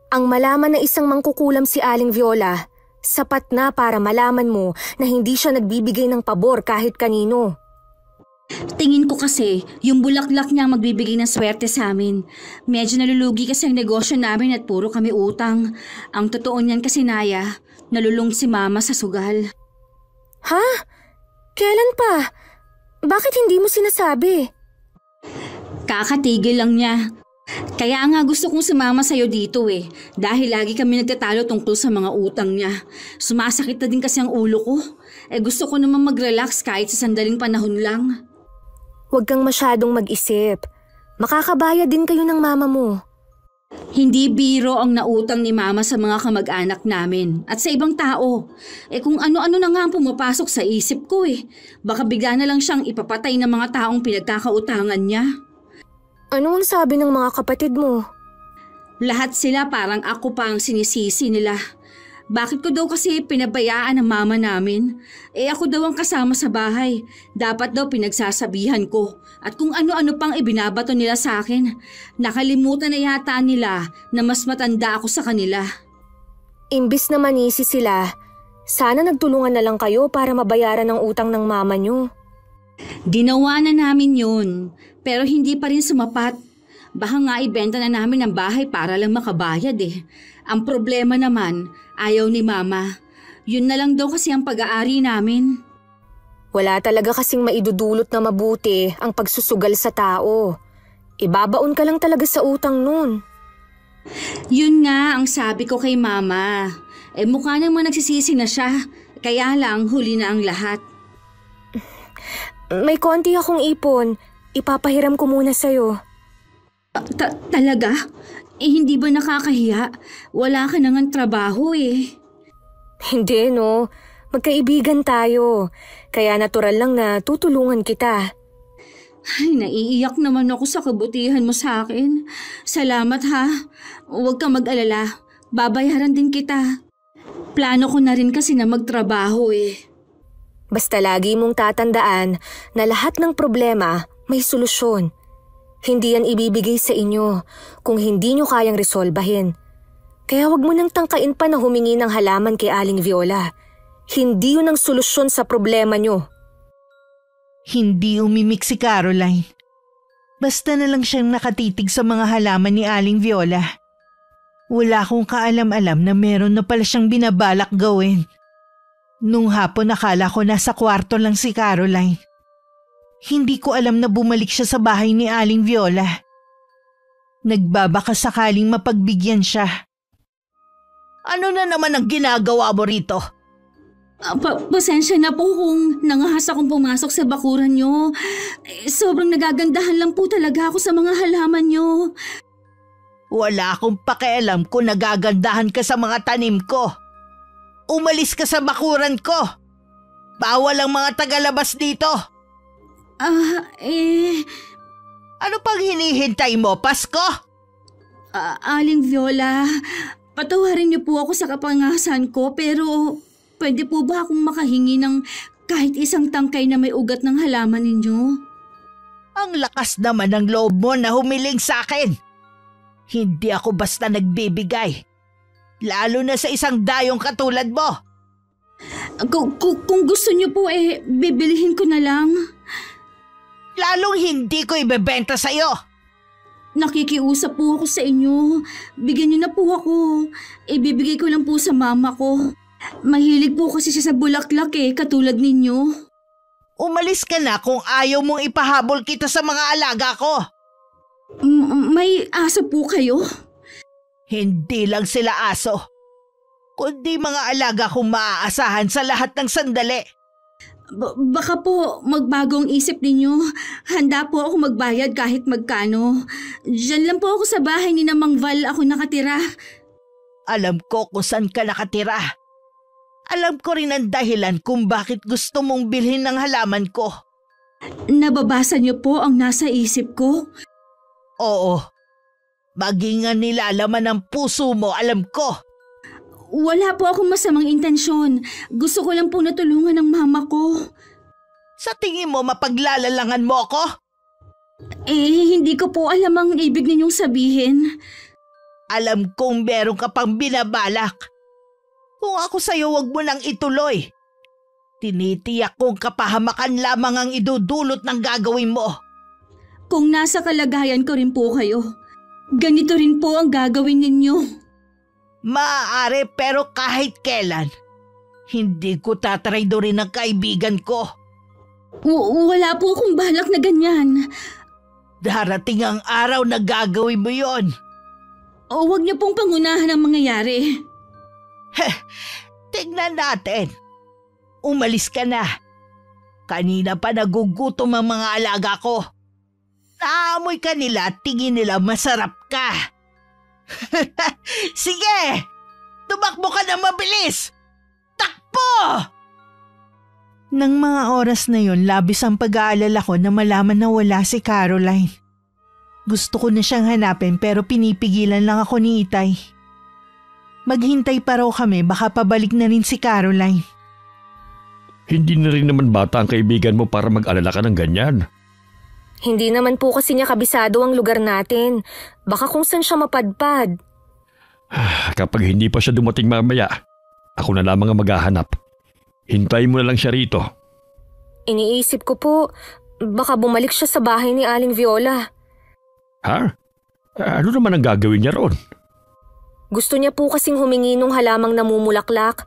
Ang malaman na isang mangkukulam si Aling Viola, sapat na para malaman mo na hindi siya nagbibigay ng pabor kahit kanino. Tingin ko kasi, yung bulaklak niya ang magbibigay ng swerte sa amin. Medyo nalulugi kasi ang negosyo namin at puro kami utang. Ang totoo niyan kasi, Naya, nalulung si Mama sa sugal. Ha? Kailan pa? Bakit hindi mo sinasabi? Kakatigil lang niya. Kaya nga gusto kong sumama sa'yo dito dahil lagi kami nagtatalo tungkol sa mga utang niya. Sumasakit na din kasi ang ulo ko. Gusto ko naman mag-relax kahit sa sandaling panahon lang. Huwag kang masyadong mag-isip. Makakabayad din kayo ng mama mo. Hindi biro ang nautang ni Mama sa mga kamag-anak namin at sa ibang tao. Kung ano-ano na nga ang pumapasok sa isip ko Baka bigla na lang siyang ipapatay ng mga taong pinagkakautangan niya. Ano ang sabi ng mga kapatid mo? Lahat sila parang ako pa ang sinisisi nila. Bakit ko daw kasi pinabayaan ang mama namin? Ako daw ang kasama sa bahay. Dapat daw pinagsasabihan ko. At kung ano-ano pang ibinabato nila sa akin. Nakalimutan na yata nila na mas matanda ako sa kanila. Imbis na manisi sila, sana nagtulungan na lang kayo para mabayaran ang utang ng mama nyo. Ginawa na namin yun. Pero hindi pa rin sumapat. Baka nga ibenta na namin ang bahay para lang makabayad Ang problema naman, ayaw ni Mama. Yun na lang daw kasi ang pag-aari namin. Wala talaga kasing maidudulot na mabuti ang pagsusugal sa tao. Ibabaon ka lang talaga sa utang nun. Yun nga ang sabi ko kay Mama. Mukha naman nagsisisi na siya. Kaya lang huli na ang lahat. May konti akong ipon. Ipapahiram ko muna sa'yo. Talaga? Hindi ba nakakahiya? Wala ka nang trabaho Hindi no. Magkaibigan tayo. Kaya natural lang na tutulungan kita. Ay, naiiyak naman ako sa kabutihan mo sa akin. Salamat ha. Huwag kang mag-alala. Babayaran din kita. Plano ko na rin kasi na magtrabaho Basta lagi mong tatandaan na lahat ng problema may solusyon. Hindi yan ibibigay sa inyo kung hindi nyo kayang resolbahin. Kaya wag mo nang tangkain pa na humingi ng halaman kay Aling Viola. Hindi yun ang solusyon sa problema nyo. Hindi umimik si Caroline. Basta na lang siyang nakatitig sa mga halaman ni Aling Viola. Wala akong kaalam-alam na meron na pala siyang binabalak gawin. Nung hapon akala ko nasa kwarto lang si Caroline. Hindi ko alam na bumalik siya sa bahay ni Aling Viola. Nagbabaka sakaling mapagbigyan siya. Ano na naman ang ginagawa mo rito? Pasensya na po kung nangahas akong pumasok sa bakuran nyo. Sobrang nagagandahan lang po talaga ako sa mga halaman nyo. Wala akong pakialam kung nagagandahan ka sa mga tanim ko. Umalis ka sa bakuran ko. Bawal ang mga tagalabas dito. Ano pang hinihintay mo, Pasko? Aling Viola, Patawarin niyo po ako sa kapangasan ko pero pwede po ba akong makahingi ng kahit isang tangkay na may ugat ng halaman ninyo? Ang lakas naman ng loob mo na humiling sa akin. Hindi ako basta nagbibigay. Lalo na sa isang dayong katulad mo. Kung gusto niyo po bibilihin ko na lang. Lalong hindi ko ibebenta sa'yo. Nakikiusap po ako sa inyo. Bigyan niyo na po ako. Ibibigay ko lang po sa mama ko. Mahilig po kasi siya sa bulaklak katulad ninyo. Umalis ka na kung ayaw mong ipahabol kita sa mga alaga ko. May aso po kayo? Hindi lang sila aso, kundi mga alaga kong maaasahan sa lahat ng sandali. Baka po magbago ang isip ninyo. Handa po ako magbayad kahit magkano. Diyan lang po ako sa bahay ni Mang Val ako nakatira. Alam ko kung saan ka nakatira. Alam ko rin ang dahilan kung bakit gusto mong bilhin ng halaman ko. Nababasa niyo po ang nasa isip ko? Oo. Maging ang nilalaman ng puso mo, alam ko. Wala po akong masamang intensyon. Gusto ko lang po natulungan ng mama ko. Sa tingin mo mapaglalalangan mo ako? Hindi ko po alam ang ibig ninyong sabihin. Alam kong meron ka pang binabalak. Kung ako sa'yo, wag mo nang ituloy. Tinitiyak kong kapahamakan lamang ang idudulot ng gagawin mo. Kung nasa kalagayan ko rin po kayo, ganito rin po ang gagawin ninyo. Maaari pero kahit kailan, hindi ko tatraydorin ang kaibigan ko. Wala po akong balak na ganyan. Darating ang araw na gagawin mo yon. O wag niyo pong pangunahan ang mangyayari. Tignan natin. Umalis ka na. Kanina pa nagugutom ang mga alaga ko. Naamoy ka nila at tingin nila masarap ka. Sige! Tumakbo ka na mabilis! Takbo! Nang mga oras na yon, labis ang pag-aalala ko na malaman na wala si Caroline. Gusto ko na siyang hanapin pero pinipigilan lang ako ni Itay. Maghintay pa raw kami, baka pabalik na rin si Caroline. Hindi na rin naman bata ang kaibigan mo para mag-alala ka ng ganyan. Hindi naman po kasi niya kabisado ang lugar natin. Baka kung saan siya mapadpad. Kapag hindi pa siya dumating mamaya, ako na lamang ang maghahanap. Hintayin mo na lang siya rito. Iniisip ko po, baka bumalik siya sa bahay ni Aling Viola. Ha? Ano naman ang gagawin niya roon? Gusto niya po kasing humingi nung halamang namumulaklak.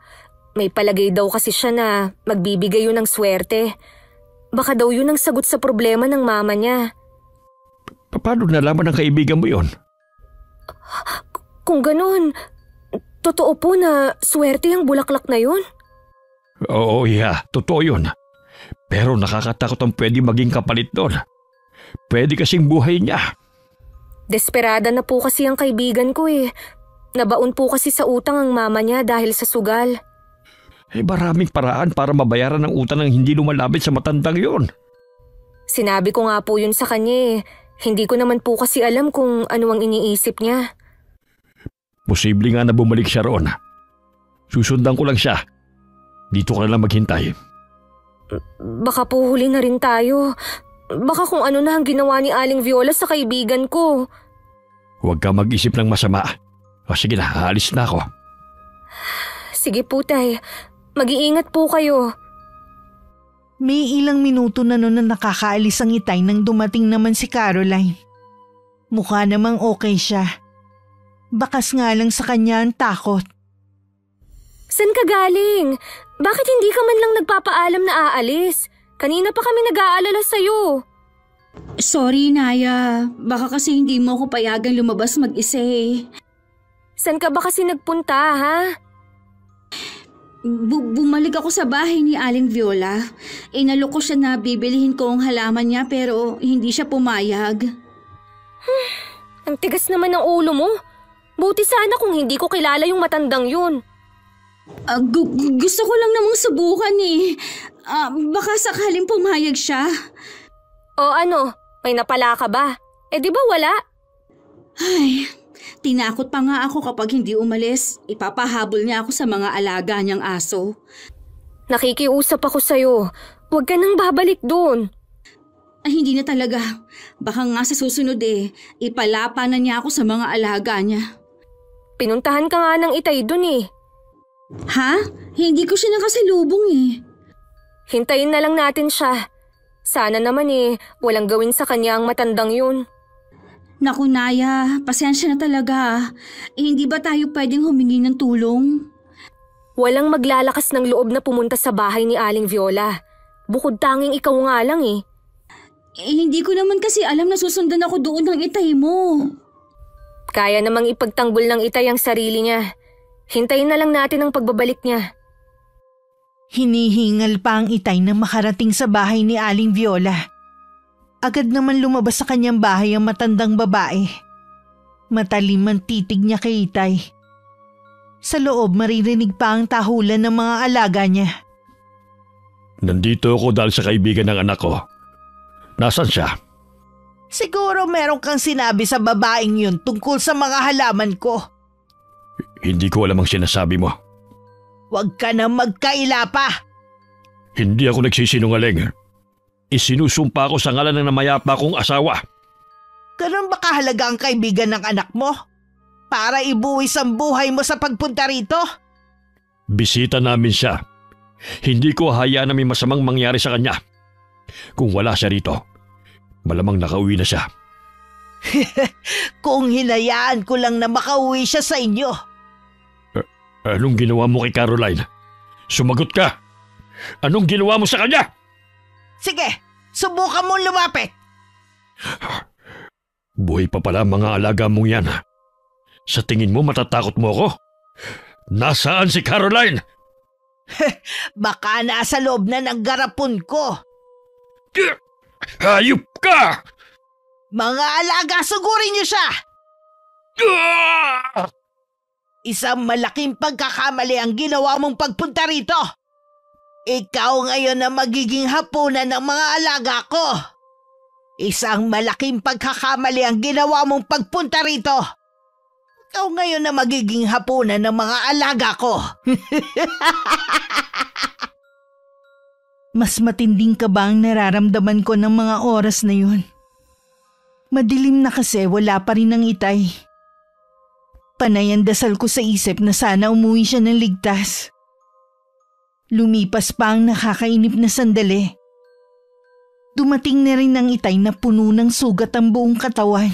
May palagay daw kasi siya na magbibigay yun ng swerte. Baka daw yun ang sagot sa problema ng mama niya. Paano nalaman ng kaibigan mo yon? Kung ganun, totoo po na swerte ang bulaklak na yun? Oo, totoo yun. Pero nakakatakot ang pwede maging kapalit doon. Pwede kasing buhay niya. Desperada na po kasi ang kaibigan ko Nabaon po kasi sa utang ang mama niya dahil sa sugal. Maraming paraan para mabayaran ang utang ng hindi lumalapit sa matandang yon. Sinabi ko nga po yun sa kanya Hindi ko naman po kasi alam kung ano ang iniisip niya. Posible nga na bumalik siya roon. Susundan ko lang siya. Dito ka na lang maghintay. Baka po huli na rin tayo. Baka kung ano na ang ginawa ni Aling Viola sa kaibigan ko. Huwag ka mag-isip ng masama. O sige na, aalis na ako. Sige po, Tay. Mag-iingat po kayo. May ilang minuto na noon na nakakaalis ang Itay nang dumating naman si Caroline. Mukha namang okay siya. Bakas nga lang sa kanya ang takot. Saan ka galing? Bakit hindi ka man lang nagpapaalam na aalis? Kanina pa kami nag-aalala sa'yo. Sorry, Naya. Baka kasi hindi mo ako payagang lumabas mag-isa Saan ka ba kasi nagpunta, ha? Bumalik ako sa bahay ni Aling Viola. Inalok ko siya na bibilihin ko ang halaman niya pero hindi siya pumayag. Ang tigas naman ng ulo mo. Buti sana kung hindi ko kilala yung matandang yun. Gusto ko lang namang subukan baka sakaling pumayag siya. O ano, may napala ka ba? Di ba wala? Ay, Tinakot pa nga ako kapag hindi umalis. Ipapahabol niya ako sa mga alaga niyang aso. Nakikiusap ako sa'yo. Huwag ka nang babalik doon. Ay, hindi na talaga. Baka nga sa susunod ipalapa na niya ako sa mga alaga niya. Pinuntahan ka nga ng Itay doon eh. Ha? Hindi ko siya nakasalubong eh. Hintayin na lang natin siya. Sana naman walang gawin sa kanya ang matandang yun. Naku Naya, pasensya na talaga. Hindi ba tayo pwedeng humingi ng tulong? Walang maglalakas ng loob na pumunta sa bahay ni Aling Viola. Bukod tanging ikaw nga lang Hindi ko naman kasi alam na susundan ako doon ng Itay mo. Kaya namang ipagtanggol ng Itay ang sarili niya. Hintayin na lang natin ang pagbabalik niya. Hinihingal pa ang Itay na makarating sa bahay ni Aling Viola. Agad naman lumabas sa kanyang bahay ang matandang babae. Matalim ang titig niya kay Itay. Sa loob maririnig pa ang tahulan ng mga alaga niya. Nandito ako dahil sa kaibigan ng anak ko. Nasaan siya? Siguro meron kang sinabi sa babaeng yun tungkol sa mga halaman ko. Hindi ko alam ang sinasabi mo. Huwag ka na magkaila pa. Hindi ako nagsisinungaling. Isinusumpa ko sa ngalan ng namayapa kong asawa. Ganun ba kahalaga ang kaibigan ng anak mo? Para ibuwis ang buhay mo sa pagpunta rito? Bisita namin siya. Hindi ko hayaan na may masamang mangyari sa kanya. Kung wala siya rito, malamang nakauwi na siya. Kung hinayaan ko lang na makauwi siya sa inyo. Anong ginawa mo kay Caroline? Sumagot ka! Anong ginawa mo sa kanya? Sige, subukan mong lumapit. Buhay pa pala ang mga alaga mong yan. Sa tingin mo matatakot mo ako? Nasaan si Caroline? Baka nasa loob na ng garapon ko. Hayop ka! Mga alaga, sugurin niyo siya! Isang malaking pagkakamali ang ginawa mong pagpunta rito. Ikaw ngayon na magiging hapunan ng mga alaga ko. Isang malaking pagkakamali ang ginawa mong pagpunta rito. Ikaw ngayon na magiging hapunan ng mga alaga ko. Mas matinding kaba ang nararamdaman ko ng mga oras na yun. Madilim na kasi wala pa rin ang Itay. Panay ang dasal ko sa isip na sana umuwi siya ng ligtas. Lumipas pa ang nakakainip na sandali. Dumating na rin ang Itay na puno ng sugat ang buong katawan.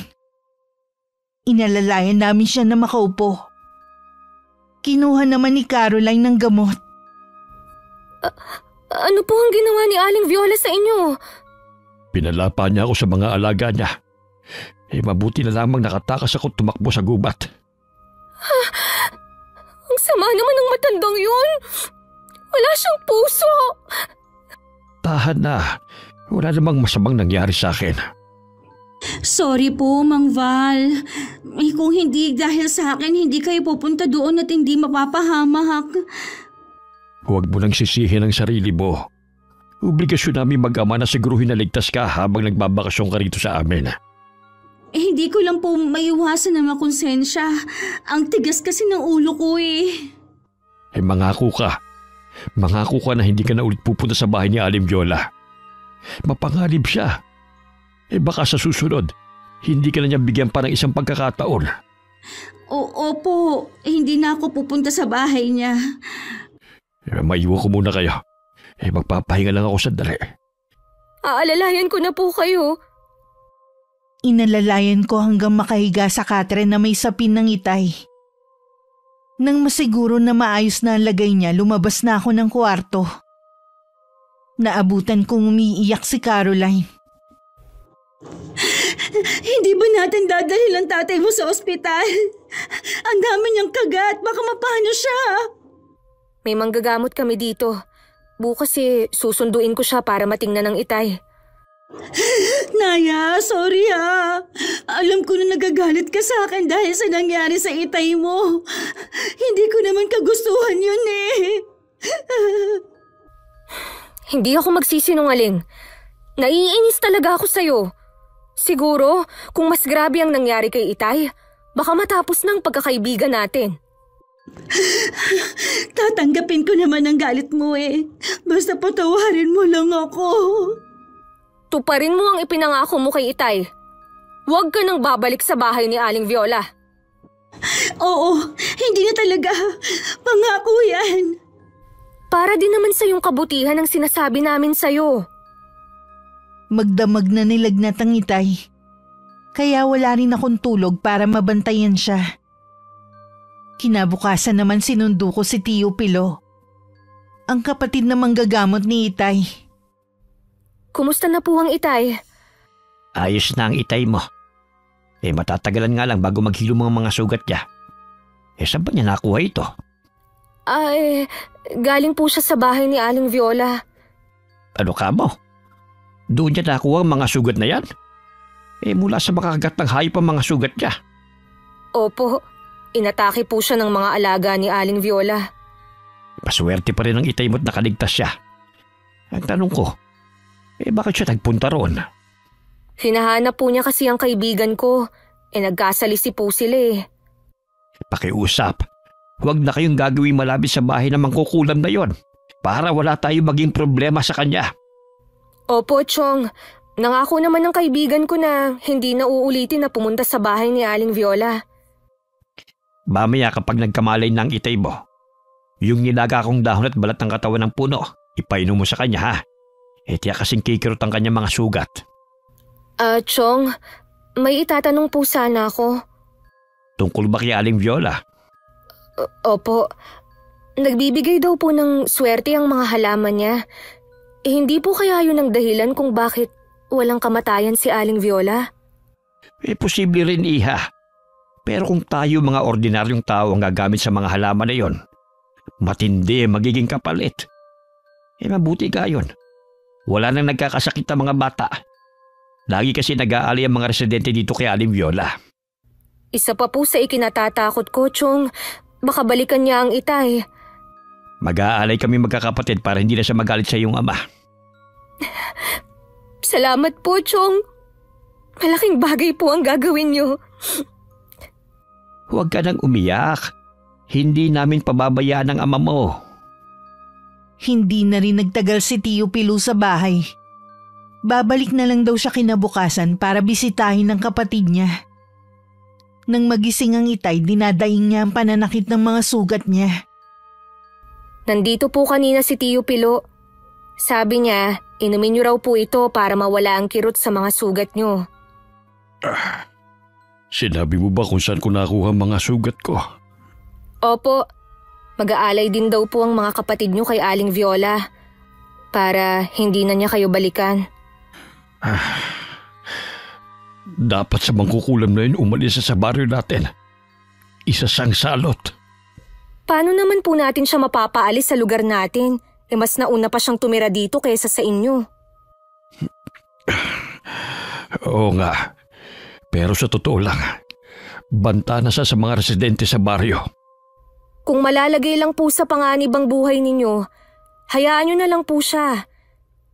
Inalalayan namin siya na makaupo. Kinuha naman ni Caroline ng gamot. Ano po ang ginawa ni Aling Viola sa inyo? Pinalapa niya ako sa mga alaga niya. Mabuti na lamang nakatakas ako tumakbo sa gubat. Ang sama naman ng matandang yun. Wala siyang puso. Tahan na. Wala namang masamang nangyari sa akin. Sorry po, Mang Val. Kung hindi dahil sa akin, hindi kayo pupunta doon at hindi mapapahamak. Huwag mo nang sisihin ang sarili mo. Obligasyon namin mag-ama na siguruhin na ligtas ka habang nagbabakasyon ka rito sa amin. Hindi ko lang po maiwasan na makonsensya. Ang tigas kasi ng ulo ko Mangako ka. Mangako ka na hindi ka na ulit pupunta sa bahay ni Aling Viola. Mapanganib siya. Baka sa susunod, hindi ka na niya bigyan pa ng isang pagkakataon. Opo, hindi na ako pupunta sa bahay niya. Maiwan ko muna kayo. Magpapahinga lang ako sandali. Aalalayan ko na po kayo. Inalalayan ko hanggang makahiga sa katre na may sapin ng Itay. Nang masiguro na maayos na ang lagay niya, lumabas na ako ng kwarto. Naabutan kong umiiyak si Caroline. Hindi ba natin dadalhin ang tatay mo sa ospital? Ang dami niyang kagat, baka mapano siya. May manggagamot kami dito. Bukas susunduin ko siya para matingnan ng Itay. Naya, sorry ha. Alam ko na nagagalit ka sa akin dahil sa nangyari sa Itay mo. Hindi ko naman kagustuhan yun Hindi ako magsisinungaling. Naiinis talaga ako sa'yo. Siguro, kung mas grabe ang nangyari kay Itay, Baka matapos ng pagkakaibigan natin. Tatanggapin ko naman ang galit mo eh. Basta patawarin mo lang ako. Tuparin mo ang ipinangako mo kay Itay. Huwag ka nang babalik sa bahay ni Aling Viola. Oo, hindi na talaga. Pangako yan. Para din naman sa yung kabutihan ang sinasabi namin sa'yo. Magdamag na nilagnat ang Itay. Kaya wala rin akong tulog para mabantayan siya. Kinabukasan naman sinundo ko si Tio Pilo, ang kapatid na manggagamot ni Itay. Kumusta na po ang Itay? Ayos na ang Itay mo. Matatagalan nga lang bago maghilom ang mga sugat niya. Saan ba niya nakuha ito? Galing po siya sa bahay ni Aling Viola. Ano ka mo? Doon niya nakuha ang mga sugat na yan? Mula sa makagat ng hayop ang mga sugat niya. Opo, inatake po siya ng mga alaga ni Aling Viola. Paswerte pa rin ang Itay mo't nakaligtas siya. Ang tanong ko, bakit siya nagpunta roon? Hinahanap po niya kasi ang kaibigan ko. Nagkasalisi po sila. Pakiusap, huwag na kayong gagawin malapit sa bahay ng mangkukulam na yon para wala tayo maging problema sa kanya. Opo, Chong. Nangako naman ng kaibigan ko na hindi na uulitin na pumunta sa bahay ni Aling Viola. Mamaya kapag nagkamalay ng Itay mo, yung nilaga kong dahon at balat ng katawan ng puno, ipainom mo sa kanya ha. Tiyak kasing kikirot ang kanyang mga sugat. Chong, may itatanong po sana ako. Tungkol ba kay Aling Viola? Opo. Nagbibigay daw po ng swerte ang mga halaman niya. Hindi po kaya yun ang dahilan kung bakit walang kamatayan si Aling Viola? Posible rin, Iha. Pero kung tayo mga ordinaryong tao ang gagamit sa mga halaman na yon, matindi magiging kapalit. Mabuti ka yun. Wala nang nagkakasakit ang mga bata. Lagi kasi nag-aali ang mga residente dito kay Aling Viola. Isa pa po sa ikinatatakot ko, Chong. Baka balikan niya ang Itay. Mag-aalay kami magkakapatid para hindi na siya magalit sa iyong ama. Salamat po, Chong. Malaking bagay po ang gagawin niyo. Huwag ka nang umiyak. Hindi namin pababayaan ang ama mo. Hindi na rin nagtagal si Tio Pilo sa bahay. Babalik na lang daw siya kinabukasan para bisitahin ng kapatid niya. Nang magising ang Itay, dinadaing niya ang pananakit ng mga sugat niya. Nandito po kanina si Tio Pilo. Sabi niya, inumin niyo raw po ito para mawala ang kirot sa mga sugat niyo. Sinabi mo ba kung saan ko nakuha mga sugat ko? Opo. Mag-aalay din daw po ang mga kapatid niyo kay Aling Viola para hindi na niya kayo balikan. Dapat sa mangkukulam na yun umalis sa baryo natin. Isa sang salot. Paano naman po natin siya mapapaalis sa lugar natin? Mas nauna pa siyang tumira dito kaysa sa inyo. Oo nga. Pero sa totoo lang, banta na siya sa mga residente sa baryo. Kung malalagay lang po sa panganib ang buhay ninyo, hayaan nyo na lang po siya.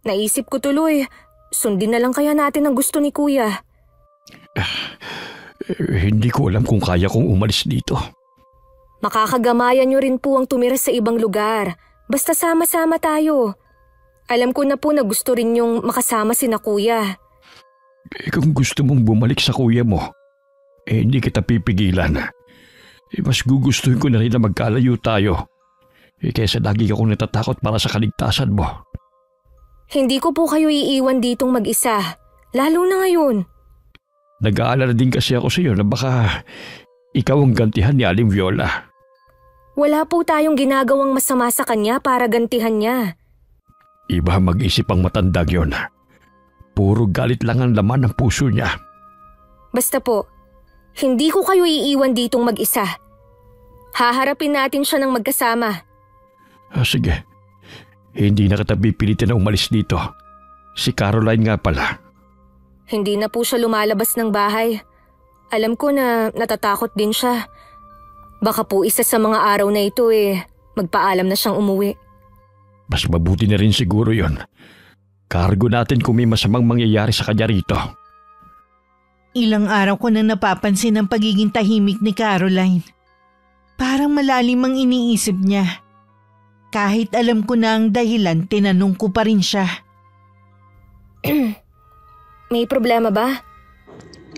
Naisip ko tuloy, sundin na lang kaya natin ang gusto ni Kuya. Hindi ko alam kung kaya kong umalis dito. Makakagamayan nyo rin po ang tumira sa ibang lugar. Basta sama-sama tayo. Alam ko na po na gusto rin yung makasama sina Kuya. Kung gusto mong bumalik sa kuya mo, hindi kita pipigilan. Mas gugustuhin ko na rin na magkalayo tayo. Kaysa lagi akong natatakot para sa kaligtasan mo. Hindi ko po kayo iiwan ditong mag-isa. Lalo na ngayon. Nag-aalala din kasi ako sa iyo na baka ikaw ang gantihan ni Aling Viola. Wala po tayong ginagawang masama sa kanya para gantihan niya. Iba mag-isip ang matandang yon. Puro galit lang ang laman ng puso niya. Basta po, hindi ko kayo iiwan ditong mag-isa. Haharapin natin siya ng magkasama. Sige. Hindi na kita pipilitin na umalis dito. Si Caroline nga pala. Hindi na po siya lumalabas ng bahay. Alam ko na natatakot din siya. Baka po isa sa mga araw na ito magpaalam na siyang umuwi. Mas mabuti na rin siguro yon. Kargo natin kung may masamang mangyayari sa kanya rito. Ilang araw ko na napapansin ang pagiging tahimik ni Caroline. Parang malalim ang iniisip niya. Kahit alam ko na ang dahilan, tinanong ko pa rin siya. May problema ba?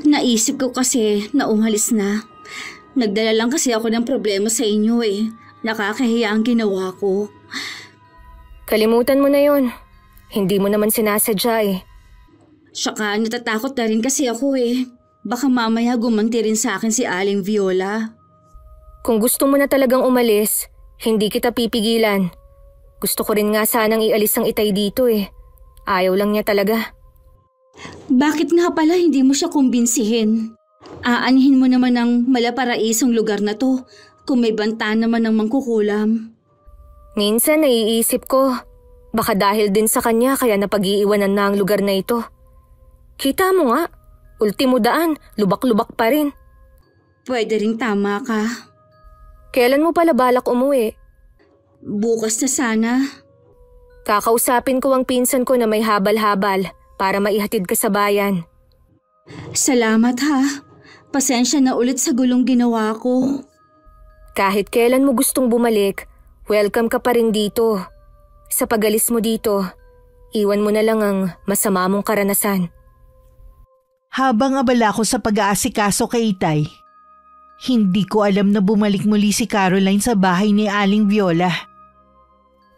Naisip ko kasi na umalis na. Nagdala lang kasi ako ng problema sa inyo eh. Nakakahiya ang ginawa ko. Kalimutan mo na yon. Hindi mo naman sinasadya eh. Saka natatakot na rin kasi ako eh. Baka mamaya gumanti rin sa akin si Aling Viola. Kung gusto mo na talagang umalis, hindi kita pipigilan. Gusto ko rin nga sanang ialis ang Itay dito eh. Ayaw lang niya talaga. Bakit nga pala hindi mo siya kumbinsihin? Aanhin mo naman ang malaparaisong lugar na to kung may banta naman ng mangkukulam. Minsan naiisip ko, baka dahil din sa kanya kaya napag-iiwanan na ang lugar na ito. Kita mo nga, ultimo daan, lubak-lubak pa rin. Pwede ring tama ka. Kailan mo pala balak umuwi? Bukas na sana. Kakausapin ko ang pinsan ko na may habal-habal para maihatid ka sa bayan. Salamat ha. Pasensya na ulit sa gulong ginawa ko. Kahit kailan mo gustong bumalik, welcome ka pa rin dito. Sa pagalis mo dito, iwan mo na lang ang masama mong karanasan. Habang abala ko sa pag-aasikaso kay Itay, hindi ko alam na bumalik muli si Caroline sa bahay ni Aling Viola.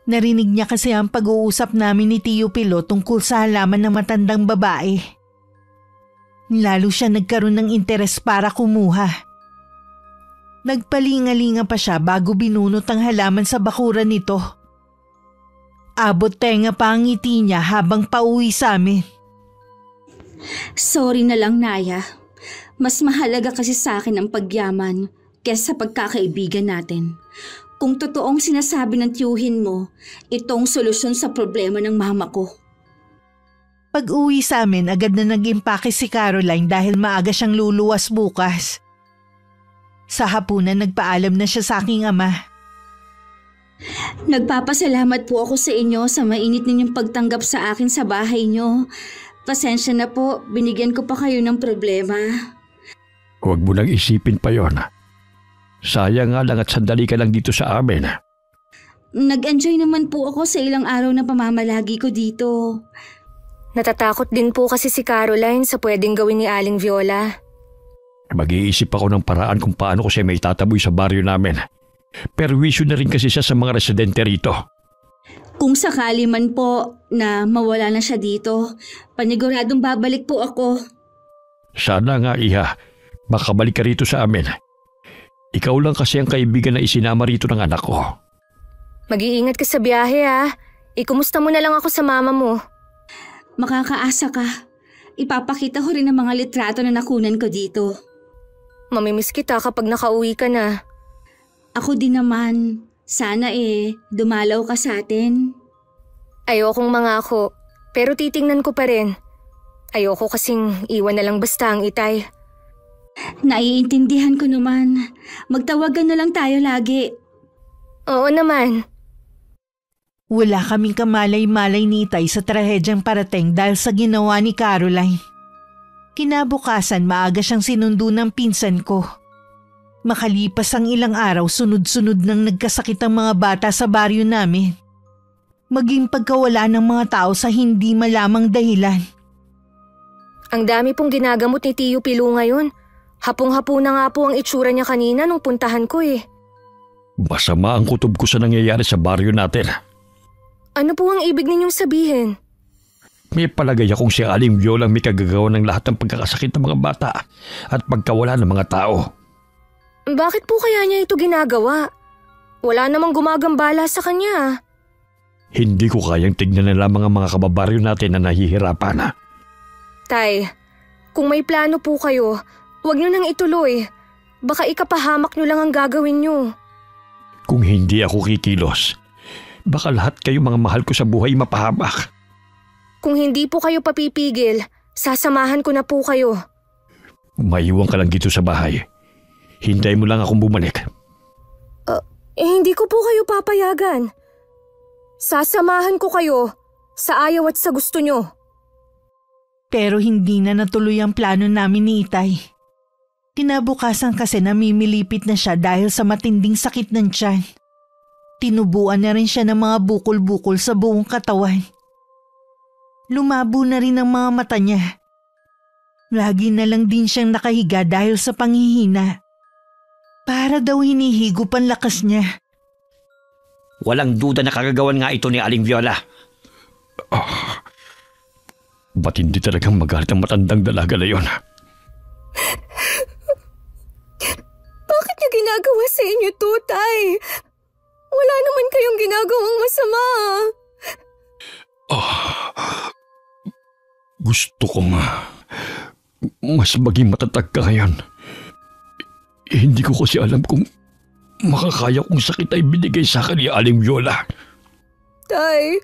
Narinig niya kasi ang pag-uusap namin ni Tio Pilo tungkol sa halaman ng matandang babae. Lalo siya nagkaroon ng interes para kumuha. Nagpalingalinga pa siya bago binunot ang halaman sa bakuran nito. Abot tenga pa ang ngiti niya habang pauwi sa amin. Sorry na lang, Naya. Mas mahalaga kasi sa akin ang pagyaman kaysa pagkakaibigan natin. Kung totoong sinasabi ng tiyuhin mo, itong solusyon sa problema ng mama ko. Pag-uwi sa amin, agad na nag-impake si Caroline dahil maaga siyang luluwas bukas. Sa hapunan, nagpaalam na siya sa aking ama. Nagpapasalamat po ako sa inyo sa mainit ninyong pagtanggap sa akin sa bahay niyo. Pasensya na po, binigyan ko pa kayo ng problema. Huwag mo nang isipin pa yon. Sayang nga lang at sandali ka lang dito sa amin. Nag-enjoy naman po ako sa ilang araw na pamamalagi ko dito. Natatakot din po kasi si Caroline sa pwedeng gawin ni Aling Viola. Mag-iisip ako ng paraan kung paano ko siya may tataboy sa baryo namin. Perwisyo na rin kasi siya sa mga residente rito. Kung sakali man po na mawala na siya dito, paniguradong babalik po ako. Sana nga, Iha. Baka balik ka rito sa amin. Ikaw lang kasi ang kaibigan na isinama rito ng anak ko. Mag-iingat ka sa biyahe ha. Ikumusta mo na lang ako sa mama mo. Makakaasa ka. Ipapakita ko rin ang mga litrato na nakunan ko dito. Mamimiss kita kapag nakauwi ka na. Ako din naman. Sana dumalaw ka sa atin. Ayokong mangako, pero titingnan ko pa rin. Ayoko kasing iwan na lang basta ang Itay. Naiintindihan ko naman. Magtawagan na lang tayo lagi. Oo naman. Wala kaming kamalay-malay ni Itay sa trahedyang parating dahil sa ginawa ni Caroline. Kinabukasan maaga siyang sinundo ng pinsan ko. Makalipas ang ilang araw, sunod-sunod nang nagkasakit ang mga bata sa baryo namin. Maging pagkawala ng mga tao sa hindi malamang dahilan. Ang dami pong ginagamot ni Tio Pilo ngayon. Hapong-hapo na nga po ang itsura niya kanina nung puntahan ko eh. Masama ang kutob ko sa nangyayari sa baryo natin. Ano po ang ibig ninyong sabihin? May palagay akong si Aling Viola ang may kagagawa ng lahat ng pagkakasakit ng mga bata at pagkawala ng mga tao. Bakit po kaya niya ito ginagawa? Wala namang gumagambala sa kanya. Hindi ko kayang tignan na lamang ang mga kababaryo natin na nahihirapan. Tay, kung may plano po kayo, huwag niyo nang ituloy. Baka ikapahamak niyo lang ang gagawin niyo. Kung hindi ako kikilos, baka lahat kayo mga mahal ko sa buhay mapahamak. Kung hindi po kayo papipigil, sasamahan ko na po kayo. Maiwan ka lang dito sa bahay. Hintay mo lang akong bumalik. Hindi ko po kayo papayagan. Sasamahan ko kayo sa ayaw at sa gusto nyo. Pero hindi na natuloy ang plano namin ni Itay. Kinabukasan kasi namimilipit na siya dahil sa matinding sakit ng tiyan. Tinubuan na rin siya ng mga bukol-bukol sa buong katawan. Lumabo na rin ang mga mata niya. Lagi na lang din siyang nakahiga dahil sa panghihina. Para daw hinihigop ang lakas niya. Walang duda na kagagawan nga ito ni Aling Viola. Ba't hindi talagang magalit ang matandang dalaga na yon? Bakit niyo ginagawa sa inyo to, Tay? Wala naman kayong ginagawang masama. Gusto kong mas maging matatag ka ngayon. Hindi ko kasi alam kung makakaya kong sakit ay binigay sa akin ni Aling Viola. Tay,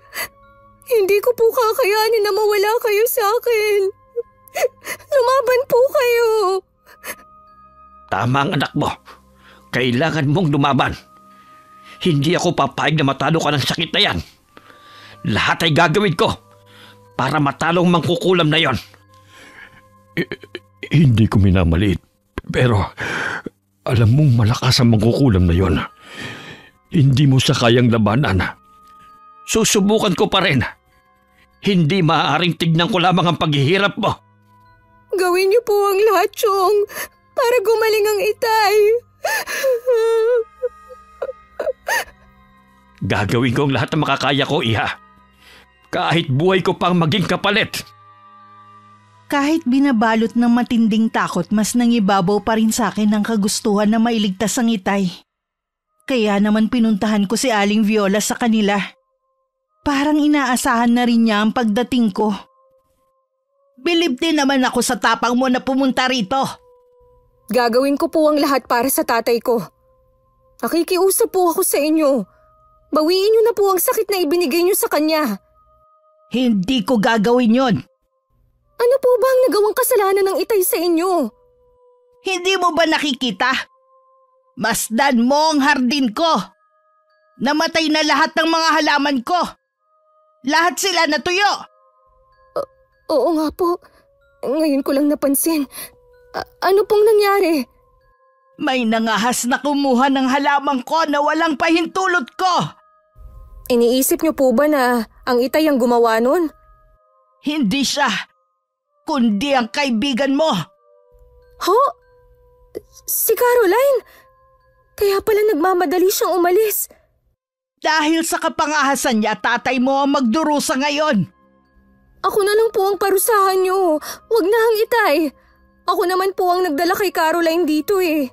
hindi ko po kakayanin na mawala kayo sa akin. Lumaban po kayo. Tama ang anak mo. Kailangan mong lumaban. Hindi ako papayag na matalo ka ng sakit na yan. Lahat ay gagawin ko para matalo ang mangkukulam na yon. Hindi ko minamaliit, pero alam mong malakas ang mangkukulam na yon. Hindi mo siya kayang labanan. Susubukan ko pa rin. Hindi maaaring tignan ko lamang ang paghihirap mo. Gawin niyo po ang lahat, Chong, para gumaling ang Itay. Gagawin ko ang lahat na makakaya ko, Iha. Kahit buhay ko pang maging kapalit. Kahit binabalot ng matinding takot, mas nangibabaw pa rin sa akin ang kagustuhan na mailigtas ang Itay. Kaya naman pinuntahan ko si Aling Viola sa kanila. Parang inaasahan na rin niya ang pagdating ko. Bilib din naman ako sa tapang mo na pumunta rito. Gagawin ko po ang lahat para sa tatay ko. Nakikiusap po ako sa inyo. Bawiin niyo na po ang sakit na ibinigay niyo sa kanya. Hindi ko gagawin yon. Ano po ba ang nagawang kasalanan ng Itay sa inyo? Hindi mo ba nakikita? Masdan mo ang hardin ko. Namatay na lahat ng mga halaman ko. Lahat sila natuyo. Oo nga po. Ngayon ko lang napansin. Ano pong nangyari? May nangahas na kumuha ng halaman ko na walang pahintulot ko. Iniisip niyo po ba na ang Itay ang gumawa nun? Hindi siya, kundi ang kaibigan mo. Ho? Si Caroline? Kaya pala nagmamadali siyang umalis. Dahil sa kapangahasan niya, tatay mo ang magdurusa ngayon. Ako na lang po ang parusahan niyo. Huwag na ang Itay. Ako naman po ang nagdala kay Caroline dito eh.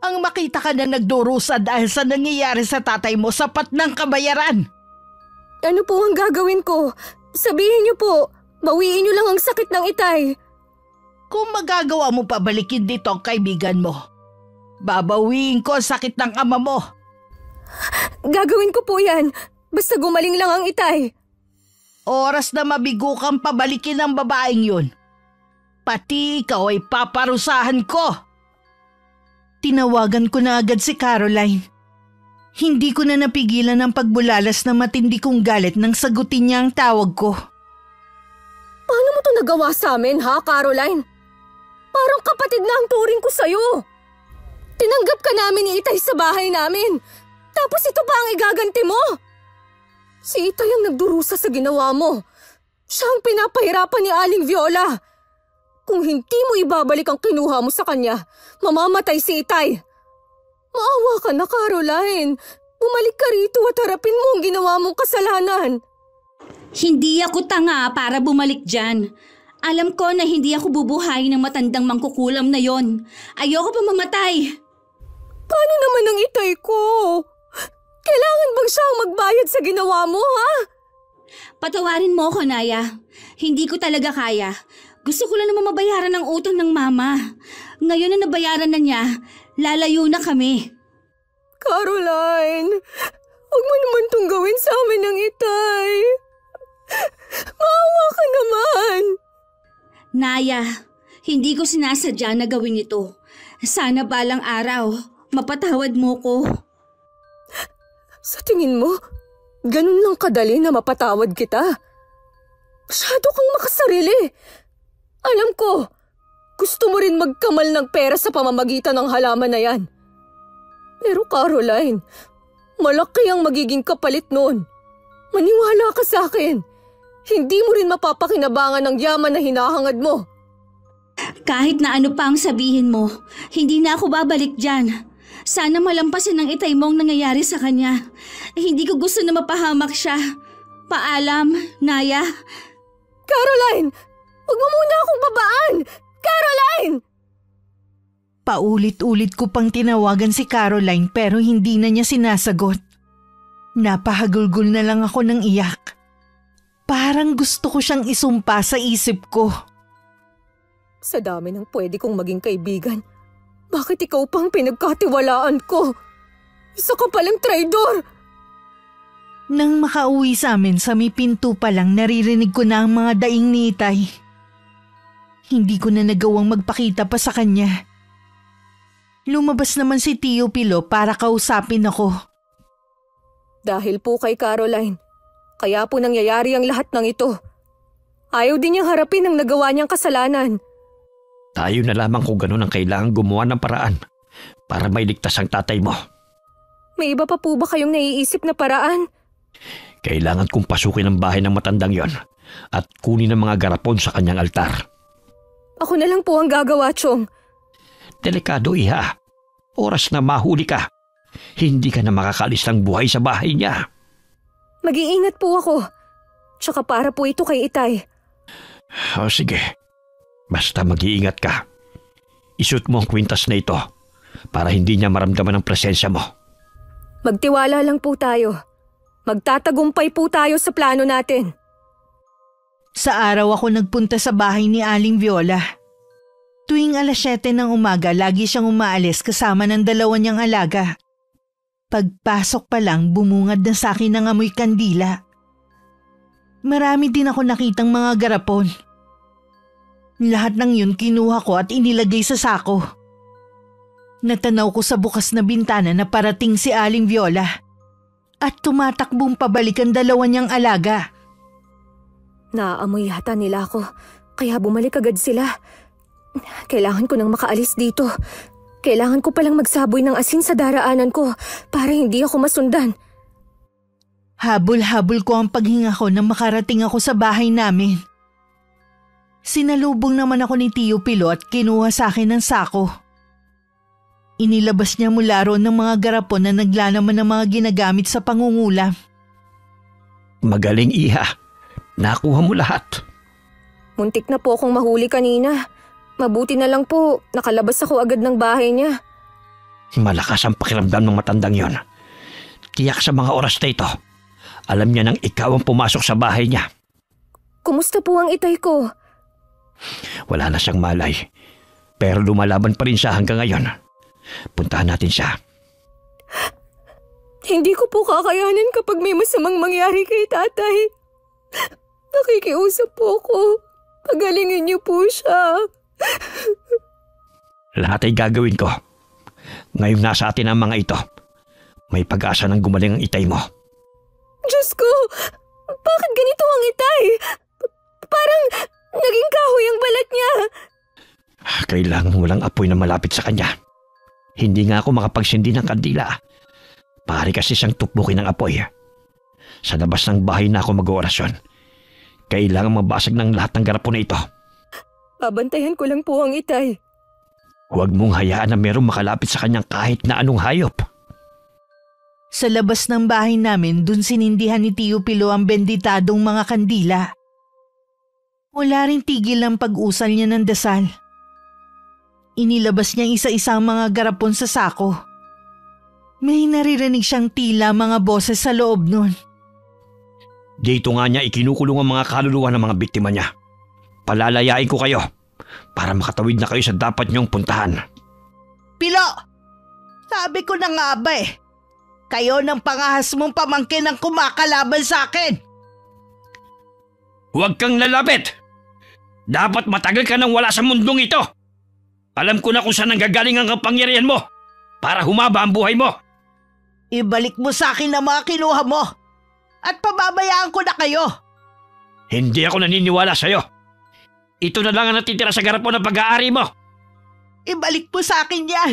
Ang makita ka na nagdurusa dahil sa nangyayari sa tatay mo, sapat ng kabayaran. Ano po ang gagawin ko? Sabihin niyo po, bawiin niyo lang ang sakit ng Itay. Kung magagawa mo pabalikin dito ang kaibigan mo, babawiin ko ang sakit ng ama mo. Gagawin ko po yan. Basta gumaling lang ang Itay. Oras na mabigo kang pabalikin ang babaeng yun. Pati ikaw ay paparusahan ko. Tinawagan ko na agad si Caroline. Hindi ko na napigilan ang pagbulalas na matindi kong galit nang sagutin niya ang tawag ko. Paano mo to nagawa sa amin, ha, Caroline? Parang kapatid na ang turing ko sa'yo. Tinanggap ka namin ni Itay sa bahay namin. Tapos ito pa ang igaganti mo. Si Itay ang nagdurusa sa ginawa mo. Siya ang pinapahirapan ni Aling Viola. Kung hindi mo ibabalik ang kinuha mo sa kanya, mamamatay si Itay. Maawa ka na, Caroline. Bumalik ka rito at harapin mo ang ginawa mong kasalanan. Hindi ako tanga para bumalik dyan. Alam ko na hindi ako bubuhayin ng matandang mangkukulam na yon. Ayoko pa mamatay. Paano naman ang Itay ko? Kailangan bang siyang magbayad sa ginawa mo, ha? Patawarin mo ko, Naya. Hindi ko talaga kaya. Gusto ko lang naman mabayaran ang utang ng mama. Ngayon na nabayaran na niya, lalayo na kami. Caroline, huwag mo naman itong gawin sa amin ng Itay. Maawa ka naman. Naya, hindi ko sinasadya na gawin ito. Sana balang araw, mapatawad mo ko. Sa tingin mo, ganun lang kadali na mapatawad kita? Masyado kang makasarili. Alam ko, gusto mo rin magkamal ng pera sa pamamagitan ng halaman na yan. Pero Caroline, malaki ang magiging kapalit noon. Maniwala ka sa akin. Hindi mo rin mapapakinabangan ang yaman na hinahangad mo. Kahit na ano pa ang sabihin mo, hindi na ako babalik dyan. Sana malampasin ang itay mo ang nangyayari sa kanya. Hindi ko gusto na mapahamak siya. Paalam, Naya. Caroline! Huwag mo muna akong babaan! Caroline! Paulit-ulit ko pang tinawagan si Caroline pero hindi na niya sinasagot. Napahagulgol na lang ako ng iyak. Parang gusto ko siyang isumpa sa isip ko. Sa dami ng pwede kong maging kaibigan, bakit ikaw pang pinagkatiwalaan ko? Isa ka palang traidor! Nang makauwi sa amin sa may pinto pa lang naririnig ko na ang mga daing ni Itay. Hindi ko na nagawang magpakita pa sa kanya. Lumabas naman si Tio Pilo para kausapin ako. Dahil po kay Caroline, kaya po nangyayari ang lahat ng ito. Ayaw din niyang harapin ang nagawa niyang kasalanan. Tayo na lamang kung gano'n ang kailangan gumawa ng paraan para mailigtas ang tatay mo. May iba pa po ba kayong naiisip na paraan? Kailangan kong pasukin ang bahay ng matandang yon at kunin ang mga garapon sa kanyang altar. Ako na lang po ang gagawa, Chong. Delikado, iha. Oras na mahuli ka. Hindi ka na makakalis ng buhay sa bahay niya. Mag-iingat po ako. Tsaka para po ito kay Itay. O sige. Basta mag-iingat ka. Isuot mo ang kwintas na ito para hindi niya maramdaman ang presensya mo. Magtiwala lang po tayo. Magtatagumpay po tayo sa plano natin. Sa araw ako nagpunta sa bahay ni Aling Viola. Tuwing 7:00 ng umaga, lagi siyang umaalis kasama ng 2 niyang alaga. Pagpasok pa lang, bumungad na sa akin ng amoy kandila. Marami din ako nakitang mga garapon. Lahat ng yun kinuha ko at inilagay sa sako. Natanaw ko sa bukas na bintana na parating si Aling Viola at tumatakbong pabalik ang 2 niyang alaga. Naaamoy yata nila ako, kaya bumalik agad sila. Kailangan ko nang makaalis dito. Kailangan ko palang magsaboy ng asin sa daraanan ko para hindi ako masundan. Habol-habol ko ang paghinga ko nang makarating ako sa bahay namin. Sinalubong naman ako ni Tio Pilo at kinuha sa akin ng sako. Inilabas niya mula roon ng mga garapon na naglalaman ng mga ginagamit sa pangungulam. Magaling, iha. Nakuha mo lahat. Muntik na po akong mahuli kanina. Mabuti na lang po, nakalabas ako agad ng bahay niya. Malakas ang pakiramdam ng matandang yon. Tiyak sa mga oras na ito. Alam niya nang ikaw ang pumasok sa bahay niya. Kumusta po ang itay ko? Wala na siyang malay. Pero lumalaban pa rin siya hanggang ngayon. Puntahan natin siya. Hindi ko po kakayanin kapag may masamang mangyari kay tatay. Nakikiusap po ko. Pagalingin niyo po siya. Lahat ay gagawin ko. Ngayong nasa atin ang mga ito, may pag-asa ng gumaling ang itay mo. Diyos ko! Bakit ganito ang itay? Parang naging kahoy ang balat niya. Kailangan walang apoy na malapit sa kanya. Hindi nga ako makapagsindi ng kandila. Pari kasi siyang tukbukin ng apoy. Sa labas ng bahay na ako mag-oorasyon. Kailangan mabasag ng lahat ng garapon na ito. Babantayan ko lang po ang itay. Huwag mong hayaan na merong makalapit sa kanyang kahit na anong hayop. Sa labas ng bahay namin, dun sinindihan ni Tio Pilo ang benditadong mga kandila. Wala rin tigil ang pag-usal niya ng dasal. Inilabas niya isa-isang mga garapon sa sako. May naririnig siyang tila mga boses sa loob nun. Dito nga niya ikinukulong ang mga kaluluwa ng mga biktima niya. Palalayain ko kayo para makatawid na kayo sa dapat niyong puntahan. Pilo! Sabi ko na nga ba eh. Kayo ng pangahas mong pamangkin ang kumakalaban sa akin. Huwag kang lalapit! Dapat matagal ka nang wala sa mundong ito. Alam ko na kung saan nanggagaling ang kapangyarihan mo para humaba ang buhay mo. Ibalik mo sa akin ang mga kinuha mo at pababayaan ko na kayo. Hindi ako naniniwala sa'yo. Ito na lang ang natitira sa garapon ng pag-aari mo. Ibalik mo sa akin yan!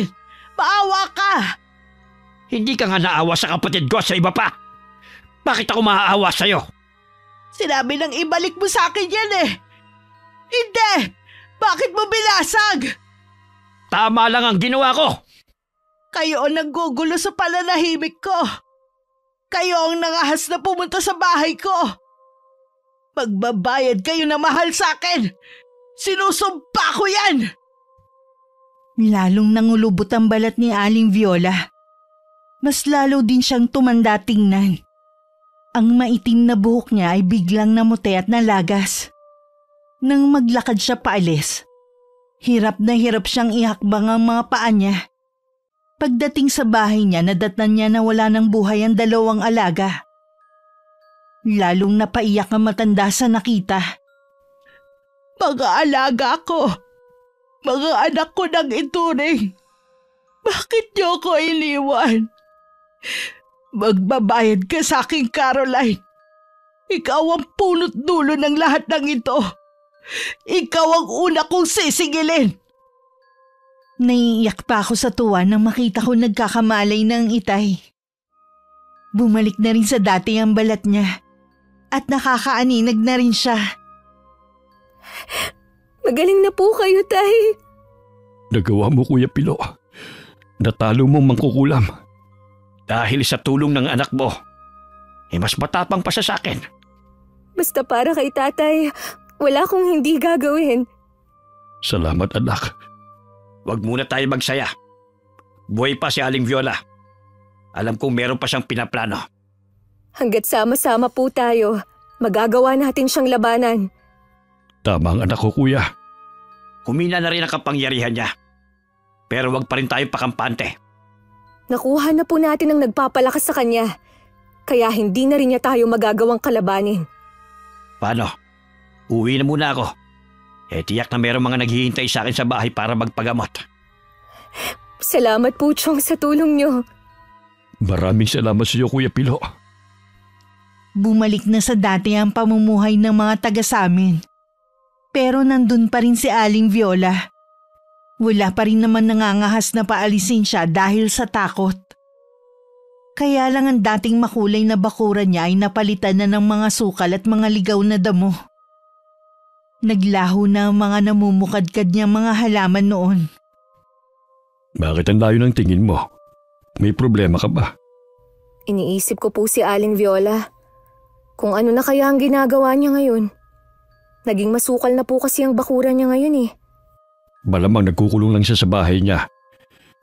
Maawa ka! Hindi ka nga naawa sa kapatid ko at sa iba pa. Bakit ako maaawa sa'yo? Sinabi nang ibalik mo sa akin yan eh! Hindi! Bakit mo binasag? Tama lang ang ginawa ko. Kayo ang nanggugulo sa pananahimik ko. Kayo ang nangahas na pumunta sa bahay ko. Magbabayad kayo na mahal sa akin. Sinusumpa ko yan! Lalong nangulubot ang balat ni Aling Viola. Mas lalo din siyang tumanda tingnan. Ang maitim na buhok niya ay biglang namuti at nalagas. Nang maglakad siya paalis, hirap na hirap siyang ihakbang ang mga paa niya. Pagdating sa bahay niya, nadatnan niya na wala ng buhay ang 2 alaga. Lalong napaiyak ang matanda sa nakita. Mga alaga ko! Mga anak ko nang ituring! Bakit niyo ko iniwan? Magbabayad ka sa akin, Caroline. Ikaw ang punot dulo ng lahat ng ito. Ikaw ang una kong sisingilin. Naiiyak pa ako sa tuwa nang makita ko nagkakamalay ng itay. Bumalik na rin sa dati ang balat niya at nakakaaninag na rin siya. Magaling na po kayo, Tay. Nagawa mo, Kuya Pilo. Natalo mong mangkukulam. Dahil sa tulong ng anak mo, mas matapang pa siya sa akin. Basta para kay Tatay, wala akong hindi gagawin. Salamat, anak. Huwag muna tayo magsaya. Buhay pa si Aling Viola. Alam kong meron pa siyang pinaplano. Hanggat sama-sama po tayo, magagawa natin siyang labanan. Tama ang anak ko, Kuya. Humina na rin ang kapangyarihan niya. Pero wag pa rin tayo pakampante. Nakuha na po natin ang nagpapalakas sa kanya. Kaya hindi na rin niya tayo magagawang kalabanin. Paano? Uwi na muna ako. Tiyak na merong mga naghihintay sa akin sa bahay para magpagamot. Salamat po, Chong, sa tulong niyo. Maraming salamat sa iyo, Kuya Pilo. Bumalik na sa dati ang pamumuhay ng mga taga sa amin. Pero nandun pa rin si Aling Viola. Wala pa rin naman nangangahas na paalisin siya dahil sa takot. Kaya lang ang dating makulay na bakuran niya ay napalitan na ng mga sukal at mga ligaw na damo. Naglaho na ang mga namumukadkad niyang mga halaman noon. Bakit ang layo ng tingin mo? May problema ka ba? Iniisip ko po si Aling Viola. Kung ano na kaya ang ginagawa niya ngayon. Naging masukal na po kasi ang bakuran niya ngayon eh. Malamang nagkukulong lang siya sa bahay niya.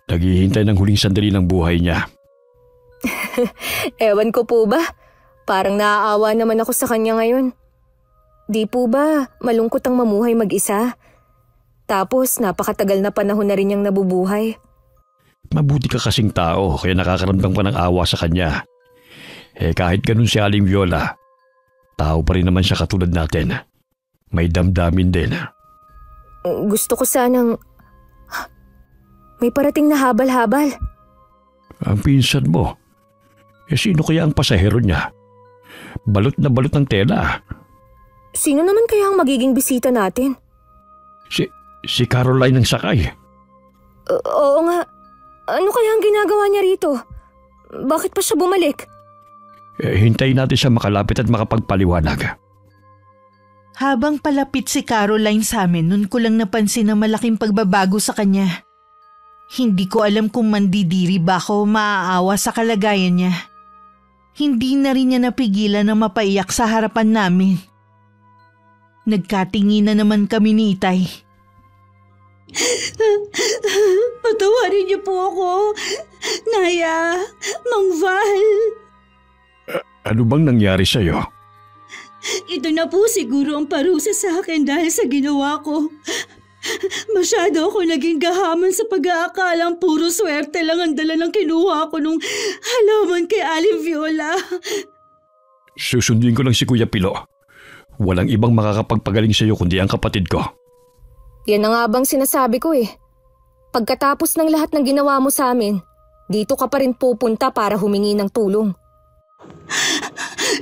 Naghihintay ng huling sandali ng buhay niya. Ewan ko po ba? Parang naaawa naman ako sa kanya ngayon. Di po ba malungkot ang mamuhay mag-isa? Tapos napakatagal na panahon na rin niyang nabubuhay. Mabuti ka kasing tao kaya nakakaramdam ka ng awa sa kanya. Kahit ganun si Aling Viola, tao pa rin naman siya katulad natin. May damdamin din. Gusto ko sanang... May parating na habal-habal. Ang pinsan mo. Sino kaya ang pasahero niya? Balot na balot ng tela. Sino naman kaya ang magiging bisita natin? Si Caroline ang sakay. Oo nga. Ano kaya ang ginagawa niya rito? Bakit pa siya bumalik? Hintayin natin siya makalapit at makapagpaliwanag. Habang palapit si Caroline sa amin, nun ko lang napansin na malaking pagbabago sa kanya. Hindi ko alam kung mandidiri ba ako o maaawa sa kalagayan niya. Hindi na rin niya napigilan na mapaiyak sa harapan namin. Nagkatingin na naman kami ni Itay. Patawarin niyo po ako, Naya, Mang Val. Ano bang nangyari sa'yo? Ito na po siguro ang parusa sa akin dahil sa ginawa ko. Masyado ako naging gahaman sa pag-aakalang puro swerte lang ang dala ng kinuha ko nung halaman kay Aling Viola. Susundin ko lang si Kuya Pilo. Walang ibang makakapagpagaling sa iyo kundi ang kapatid ko. Yan na nga bang sinasabi ko eh. Pagkatapos ng lahat ng ginawa mo sa amin, dito ka pa rin pupunta para humingi ng tulong.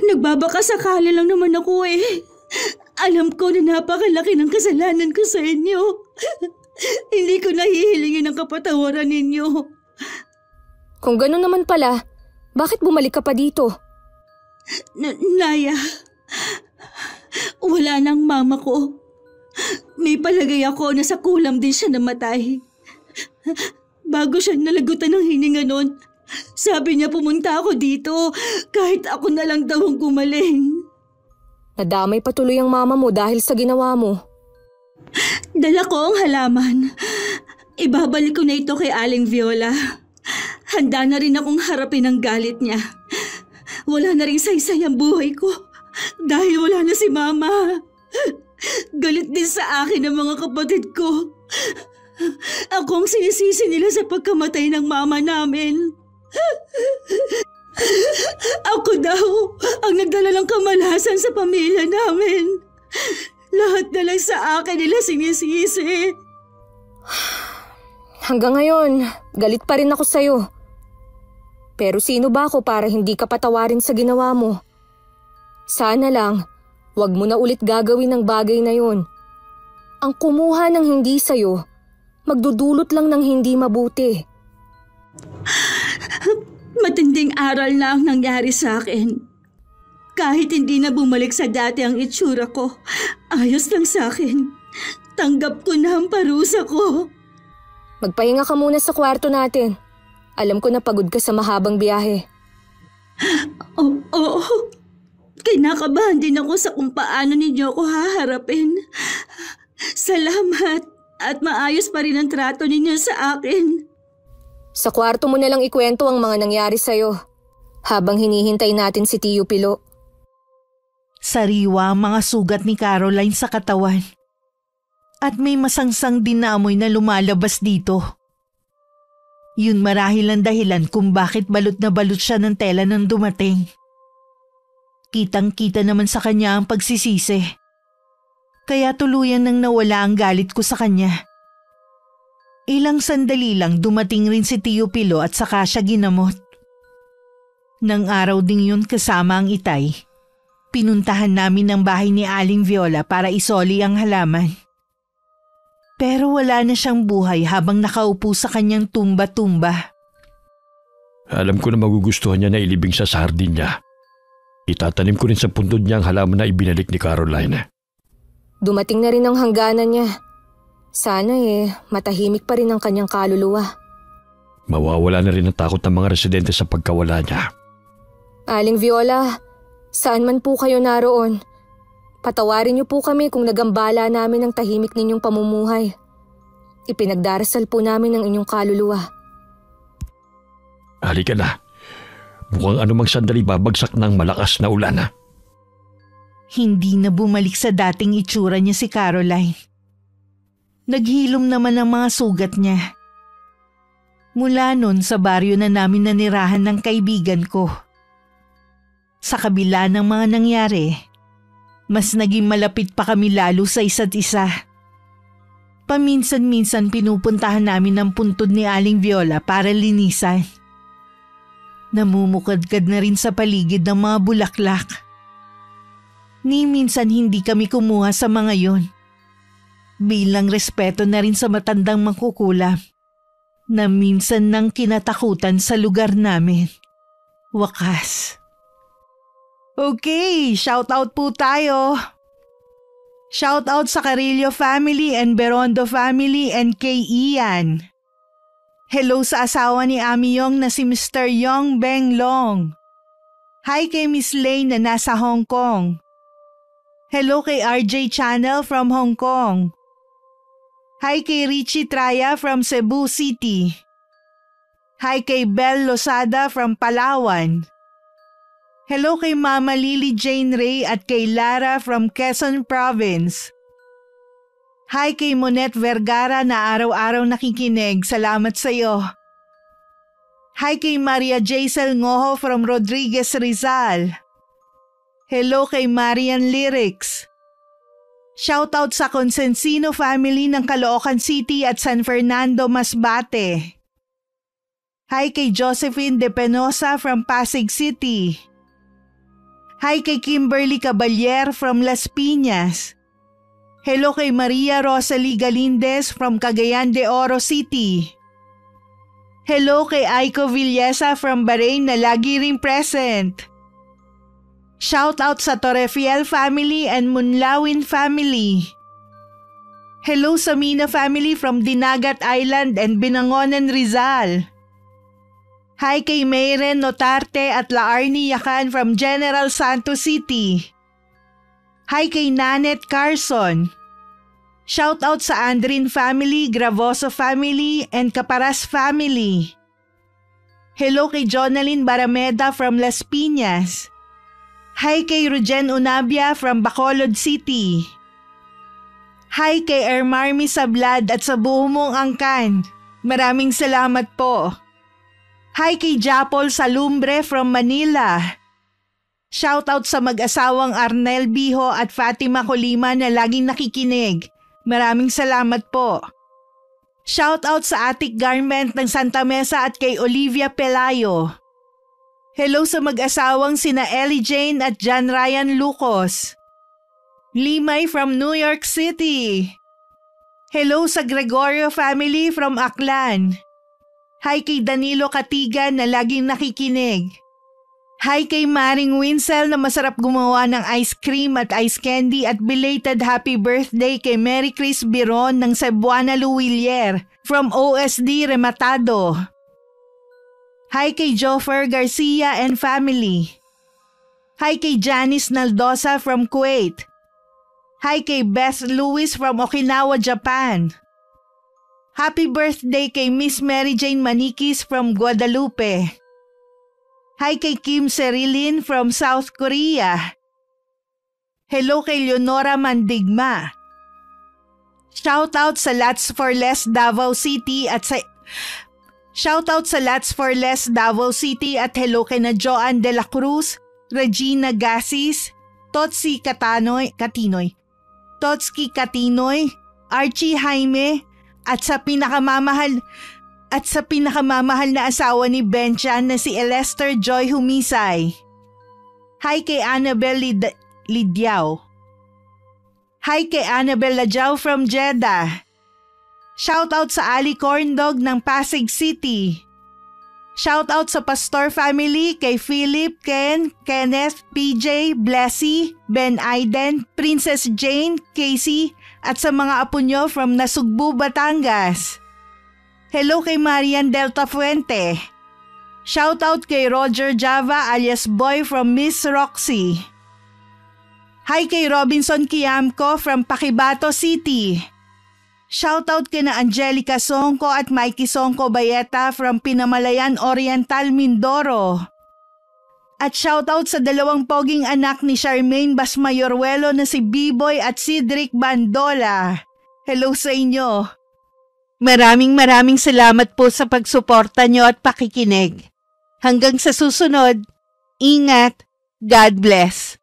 Nagbabakasakali lang naman ako eh. Alam ko na napakalaki ng kasalanan ko sa inyo. Hindi ko nahihilingin ang kapatawaran ninyo. Kung gano'n naman pala, bakit bumalik ka pa dito? Naya, wala nang mama ko. May palagay ako na sa kulam din siya namatay. Bago siya nalagutan ng hininga nun, sabi niya pumunta ako dito kahit ako na lang daw ang gumaling. Nadamay patuloy ang mama mo dahil sa ginawa mo. Dala ko ang halaman. Ibabalik ko na ito kay Aling Viola. Handa na rin akong harapin ang galit niya. Wala na rin saysay ang buhay ko dahil wala na si Mama. Galit din sa akin ang mga kapatid ko. Ako ang sinisisi nila sa pagkamatay ng mama namin. Ako daw ang nagdala ng kamalasan sa pamilya namin. Lahat na lang sa akin nila sinisisi. Hanggang ngayon, galit pa rin ako sa'yo. Pero sino ba ako para hindi ka patawarin sa ginawa mo? Sana lang, wag mo na ulit gagawin ang bagay na yon. Ang kumuha ng hindi sa'yo, magdudulot lang ng hindi mabuti. Matinding aral na ang nangyari sa akin. Kahit hindi na bumalik sa dati ang itsura ko, ayos lang sa akin. Tanggap ko na ang parusa ko. Magpahinga ka muna sa kwarto natin. Alam ko na pagod ka sa mahabang biyahe. Oo. Kinakabahan din ako sa kung paano ninyo ako haharapin. Salamat at maayos pa rin ang trato ninyo sa akin. Sa kwarto mo na lang ikwento ang mga nangyari sa'yo habang hinihintay natin si Tio Pilo. Sariwa ang mga sugat ni Caroline sa katawan. At may masangsang din na amoy na lumalabas dito. Yun marahil ang dahilan kung bakit balot na balot siya ng tela nang dumating. Kitang-kita naman sa kanya ang pagsisisi. Kaya tuluyan nang nawala ang galit ko sa kanya. Ilang sandali lang dumating rin si Tio Pilo at saka siya ginamot. Nang araw ding yun kasama ang itay, pinuntahan namin ang bahay ni Aling Viola para isoli ang halaman. Pero wala na siyang buhay habang nakaupo sa kanyang tumba-tumba. Alam ko na magugustuhan niya na ilibing sa hardin niya. Itatanim ko rin sa puntod niya ang halaman na ibinalik ni Caroline. Dumating na rin ang hangganan niya. Sana matahimik pa rin ang kanyang kaluluwa. Mawawala na rin ang takot ng mga residente sa pagkawala niya. Aling Viola, saan man po kayo naroon, patawarin niyo po kami kung nagambala namin ang tahimik ninyong pamumuhay. Ipinagdarasal po namin ang inyong kaluluwa. Halika na. Mukhang anumang sandali babagsak ng malakas na ulan. Hindi na bumalik sa dating itsura niya si Caroline. Naghilom naman ang mga sugat niya. Mula nun sa baryo na namin nanirahan ng kaibigan ko. Sa kabila ng mga nangyari, mas naging malapit pa kami lalo sa isa't isa. Paminsan-minsan pinupuntahan namin ang puntod ni Aling Viola para linisan. Namumukadkad na rin sa paligid ng mga bulaklak. Ni minsan hindi kami kumuha sa mga yon. Bilang respeto na rin sa matandang mangkukulam na minsan nang kinatakutan sa lugar namin. Wakas. Okay, shout out po tayo. Shout out sa Carillo family and Berondo family and kay Ian. Hello sa asawa ni Ami Yong na si Mr. Yong Beng Long. Hi kay Miss Lane na nasa Hong Kong. Hello kay RJ Channel from Hong Kong. Hi kay Richie Traya from Cebu City. Hi kay Belle Losada from Palawan. Hello kay Mama Lily Jane Ray at kay Lara from Quezon Province. Hi kay Monette Vergara na araw-araw nakikinig. Salamat sa iyo. Hi kay Maria Jaisel Ngoho from Rodriguez Rizal. Hello kay Marian Lyrics. Shoutout sa Consensino family ng Caloocan City at San Fernando, Masbate. Hi kay Josephine De Penosa from Pasig City. Hi kay Kimberly Caballero from Las Piñas. Hello kay Maria Rosalie Galindez from Cagayan de Oro City. Hello kay Aiko Villesa from Bahrain na lagi ring present. Shout out sa Torrefiel family and Munlawin family. Hello sa Mina family from Dinagat Island and Binangonan, Rizal. Hi kay Mayren Notarte at Laarni Yakan from General Santos City. Hi kay Nanet Carson. Shout out sa Andrin family, Gravoso family, and Caparas family. Hello kay Jonalyn Barameda from Las Piñas. Hi kay Rujen Unabia from Bacolod City. Hi kay Ermarmi Sablad at sa buo mong angkan. Maraming salamat po. Hi kay Japol Salumbre from Manila. Shout out sa mag-asawang Arnel Biho at Fatima Colima na laging nakikinig. Maraming salamat po. Shout out sa Atik Garment ng Santa Mesa at kay Olivia Pelayo. Hello sa mag-asawang sina Ellie Jane at John Ryan Lucas. Limay from New York City. Hello sa Gregorio family from Aklan. Hi kay Danilo Katigan na laging nakikinig. Hi kay Maring Winsel na masarap gumawa ng ice cream at ice candy at belated happy birthday kay Mary Chris Biron ng Cebuana Luwilier from OSD Rematado. Hi kay Joffer Garcia and family. Hi kay Janice Naldosa from Kuwait. Hi kay Beth Lewis from Okinawa, Japan. Happy birthday kay Miss Mary Jane Manikis from Guadalupe. Hi kay Kim Serilin from South Korea. Hello kay Leonora Mandigma. Shout out sa Lats for Less Davao City at hello kay na Joan De La Cruz, Regina Gasis, Totsi Katinoy, Archie Jaime at sa pinakamamahal na asawa ni Benchan na si Elester Joy Humisay. Hi kay Annabel Lidiao. Hi kay Annabel Lajao from Jeddah. Shout out sa Ali Corndog ng Pasig City. Shout out sa Pastor family kay Philip, Ken, Kenneth, PJ, Blessy, Ben Aiden, Princess Jane, Casey at sa mga apo nyo from Nasugbu, Batangas. Hello kay Marian Delta Fuente. Shoutout kay Roger Java alias Boy from Miss Roxy. Hi kay Robinson Kiamco from Paquibato City. Shoutout kay na Angelica Songko at Mikey Songko Bayeta from Pinamalayan Oriental, Mindoro. At shoutout sa dalawang poging anak ni Charmaine Basmayoruelo na si B-Boy at Cedric Bandola. Hello sa inyo. Maraming salamat po sa pagsuporta nyo at pakikinig. Hanggang sa susunod, ingat, God bless.